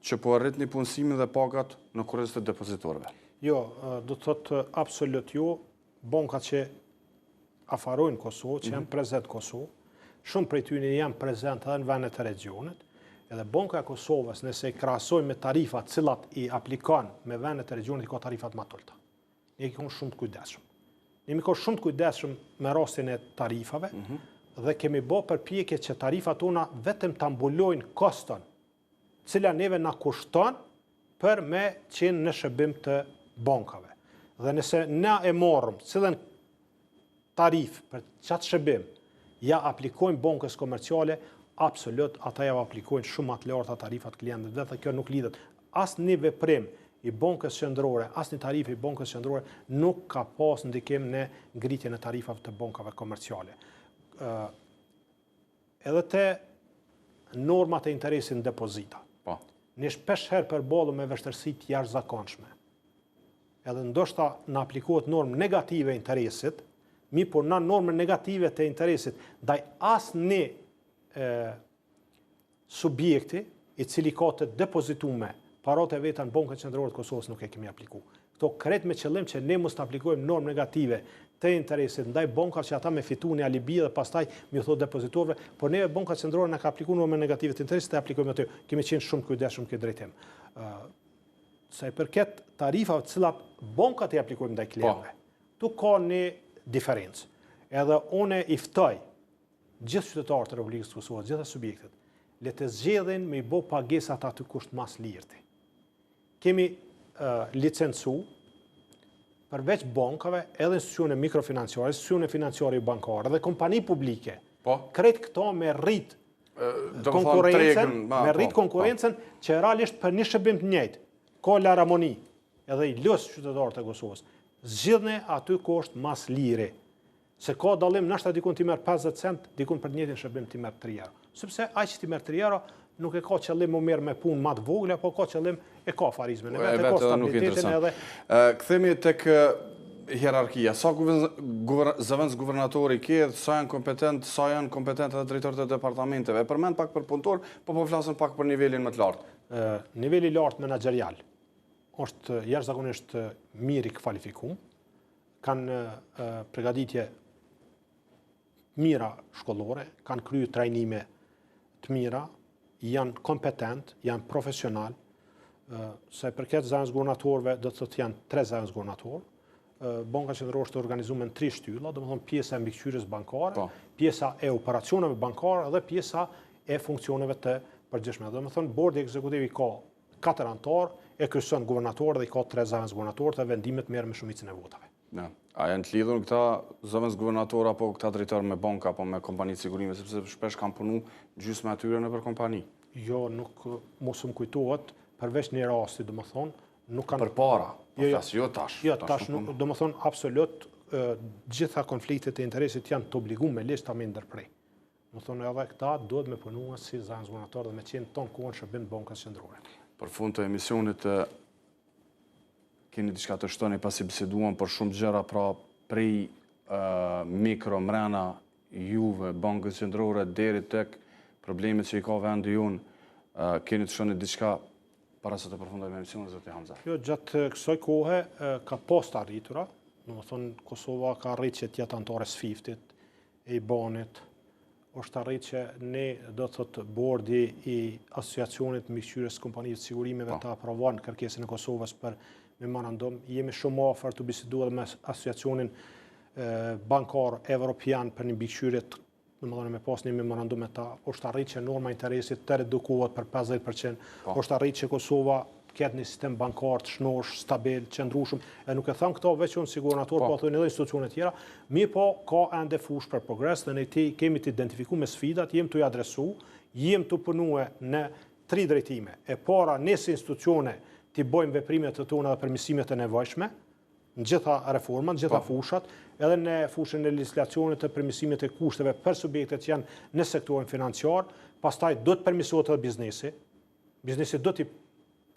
që po arritni punësimin dhe pagat në kurriz të depozitorëve? Jo, do të thotë absolut jo. Bankat që afarojnë Kosovë, që janë prezent Kosovë, shumë prej tyre janë prezent edhe në vendet e regionit, edhe Banka e Kosovës, nëse i krahasojmë me tarifat cilat i aplikon me vendet e regionit, i ka tarifat më të ulta. Ne kemi shumë të kujdesshëm. Ne kemi shumë të kujdesshëm me rastin e tarifave dhe kemi bë përpjekje që tarifat tona vetëm ta mbulojnë koston, cila neve na kushton për me qenë në shërbim të bankave. Dhe nëse na e morëm cilën tarif për qatë shërbim, ja aplikojnë bankës komerciale, absolut, ata ja aplikojnë shumë atë larta tarifat klientëve, dhe kjo nuk lidhet. Asë një veprim i bankës qendrore, asë një tarif i bankës qendrore nuk ka pas ndikim në ngritjen e tarifave të bankave komerciale. Edhe te normat e interesit në depozita. Ne shpesh herë përballëm me vështirësi të jashtëzakonshme. Edhe ndoshta në aplikohet normë negative interesit, por në normën negative të interesit, ndaj asnjë subjekti i cili ka të depozitume parat e veta në Bankën Qendrore të Kosovës nuk e kemi apliku. Këto kret me qëllim që ne mos të aplikojmë normë negative të interesit ndaj bankave që ata me fitu një alibi dhe pastaj mi thot depozitorëve, por neve Banka Qendrore na ka aplikuar normë negative të interesit të aplikojmë aty. Kemi qenë shumë të kujdesshëm këtë drejtim. Sa i përket tarifave të cilat bankat i aplikojmë ndaj klientëve, tu ka një diferencë. Edhe unë i ftoj gjithë qytetarët e Republikës së Kosovës, gjithë subjektet, le të zgjedhin me i bë pagesat aty kusht mas lirti. Kemi licencu përveç bankave edhe institucione mikrofinanciare, institucione financiare bankare dhe kompani publike. Krejt këto me rrit konkurencën që realisht për një shërbim të njëjtë, ka laramoni edhe i lës qytetarët e Kosovës. Zgjidhni aty kusht mas liri. Se ka dallim nështë dikun ti merr 50 cent, dikun për njëjtin shërbim ti merr 3 euro. Sepse ai që ti merr 3 euro nuk e ka qëllim më merr me punë më të vogël, apo ka qëllim e ka afarizmin, e vetë ka stabilitetin edhe. Kthehemi tek hierarkia. Sa zëvendës guvernatori ke, sa janë kompetent edhe drejtorët e departamenteve. E përmend pak për punëtor, po flasim pak për nivelin më të lartë. Niveli i lartë menaxherial është jashtëzakonisht mirë i kvalifikuar, kanë përgatitje mira shkollore, kanë kryer trajnime të mira, janë kompetent, janë profesional. Sa i përket zëvendës guvernatorëve, do të thotë janë 3 zëvendës guvernatorë. Banka Qendrore është organizuar në 3 shtylla, domethënë pjesa e mbikëqyrjes bankare, pjesa e operacioneve bankare dhe pjesa e funksioneve të përgjithshme. Domethënë bordi ekzekutiv ka 4 anëtar, e kryeson guvernatorë dhe i ka 3 zëvendës guvernatorë, dhe vendimet merren me shumicën e votave. A janë të lidhur këta zëvendës guvernatorë apo këta drejtorë me banka apo me kompani të sigurime, sepse shpesh kanë punu gjysmë atyre nëpër kompani? Jo, nuk mos më kujtohet, përveç një rasti, domethënë, nuk kanë përpara. Jo tash. Jo tash nuk, domethënë absolut gjitha konfliktet e interesit janë të obliguar me ligj ta më ndërprej. Domethënë edhe këta duhet me punuar si zëvendës guvernatorë dhe me qenë ton kohën shërbim të Bankës Qendrore. Për fund të emisionit keni diçka të shtoni pasi biseduam për shumë gjëra, pra prej mikro mrena juve, Bankës Qendrore, deri tek problemet që i ka vendi jonë, keni të shtoni diçka para se të përfundojmë emisionin, zoti Hamza? Jo, gjatë kësaj kohe ka pas të arritura, domethënë Kosova ka arritur që të jetë anëtare SWIFT-it, e IBAN-it, është arrit që ne do të thotë bordi i asociacionit mbikëqyrjes kompanive të sigurimeve të aprovon kërkesën e Kosovës për memorandum. Jemi shumë afër të biseduar me asociacionin bankar evropian për një mbikëqyrje, domethënë me pas një memorandum me ta. Është arrit që norma interesit të redukohet për 50%. Është arrit që Kosova ketë një sistem bankar të shnosh, stabil, qëndrueshëm, e nuk e them këto veç unë si guvernator, po thonë edhe institucione tjera, mirë po ka ende fushë për progres dhe ne kemi të identifikuar me sfidat, jem të i adresu, jem të punue në 3 drejtime. E para, ne si institucione të bëjmë veprimet të tona dhe përmirësimet e nevojshme, në gjitha reformat, në gjitha fushat, edhe në fushën e legislacionit të përmirësimit e kushteve për subjektet që janë në sektorin financiar, pastaj do të përmirësohet edhe biznesi. Biznesi do t'i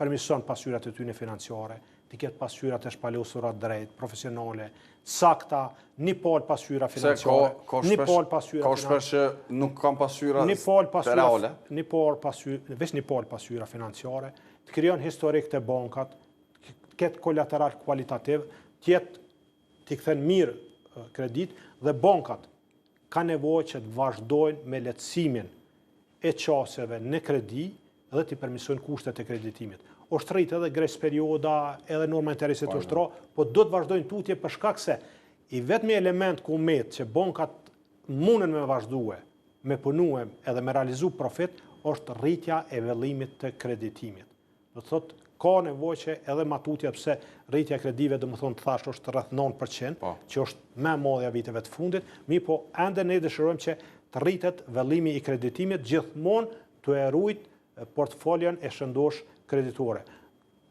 përmirëson pasyrat e tyre financiare, të ketë pasyrat e shpalosura drejt, profesionale, sakta, një palë pasyra financiare, një palë pasyra ka shpesh që nuk kam pasyra reale. Veç një palë pasyra financiare, të krijon historik të bankat, të ketë kolateral kualitativ, t'i kthen mirë kredit dhe bankat ka nevojë që të vazhdojnë me lehtësimin e qasjeve në kredi dhe t'i përmirësojnë kushtet e kreditimit. Është rritë edhe grace perioda, edhe norma interesit ushtro, po do të vazhdojnë tutje për shkak se i vetmi element kumet që bankat munden me vazhdue, me punue edhe me realizu profit, është rritja e vellimit të kreditimit. Do të thotë, ka nevojë që edhe matutja pse rritja e kredive, domethënë të thash, është rreth 9%, që është më e madhe viteve të fundit, mirë po ende ne dëshirojmë që të rritet vellimi i kreditimit gjithmonë të e ruajt portfolion e shëndosh kreditore.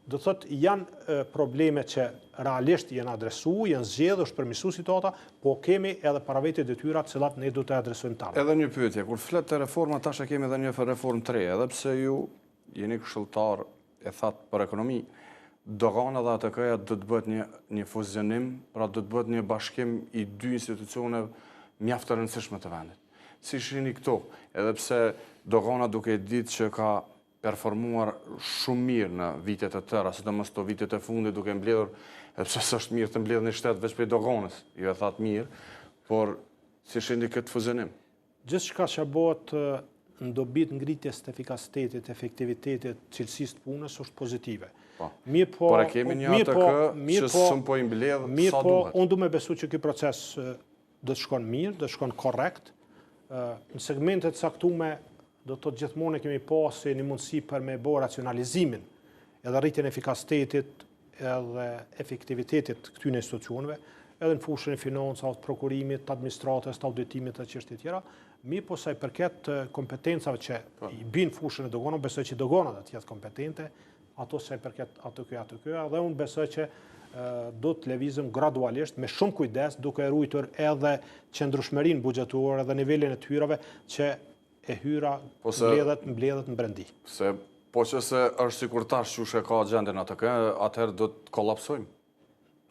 Do të thotë janë probleme që realisht janë adresu, janë zgjedhur, është përmirësu situata, po kemi edhe para vetë detyra të cilat ne do të adresojmë tani. Edhe një pyetje, kur flet të reforma tash kemi edhe një reformë të re, edhe pse ju jeni këshilltar e thatë për ekonomi, dogana dhe ATK-ja do të bëhet një fuzionim, pra do të bëhet një bashkim i 2 institucioneve mjaft të rëndësishme të vendit. Si shihni këto, edhe pse dogana duke ditë që ka performuar shumë mirë në vitet e tëra, sidomos këto vitet e fundit duke mbledhur, edhe pse s'është mirë të mbledhë një shtet veç prej doganës, ju e thatë mirë, por si shihni këtë fuzionim? Gjithçka që bëhet në dobit ngritjes të efikasitetit, efektivitetit, cilësisë të punës është pozitive. Por e kemi një ATK që s'më po i mbledh sa duhet. Unë du me besu që ky proces do të shkon mirë, do të shkon korrekt. Në segmentet saktume do të gjithmonë kemi pasi një mundësi për me bërë racionalizimin edhe rritjen e efikasitetit edhe efektivitetit këtyre institucioneve, edhe në fushën e financave, të prokurimit, të administratës, të auditimit dhe çështje tjera, mirë po sa i përket kompetencave që i bin fushën e doganave, besoj që doganat do të jetë kompetente, ato sa i përket ATK, dhe unë besoj që do të lëvizim gradualisht me shumë kujdes, duke ruajtur edhe qëndrueshmërinë buxhetore dhe nivelin e të hyrave që e hyra mbledhet në brendi. Po që se është sikur tash që ka agjendën ATK, atëherë do të kollapsojmë.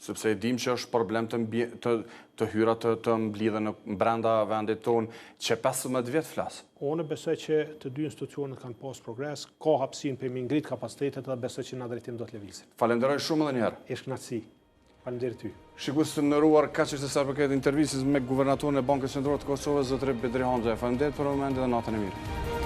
Sepse e dim që është problem të hyra të mblidhen në brenda vendit tonë që 15 vjetë flasë. Unë besoj që të 2 institucionet kanë pas progres, ka hapësinë për mi ngrit kapacitetet dhe besoj që në drejtim do të lëvizim. Falenderoj shumë edhe njëherë. Ish kënaqësi. Faleminderit ty. Shikues të nderuar, kaq është sa përket intervistës me guvernatorin e Bankës Qendrore të Kosovës, zotëri Bedri Hamza. Faleminderit për momentin dhe natën e mirë.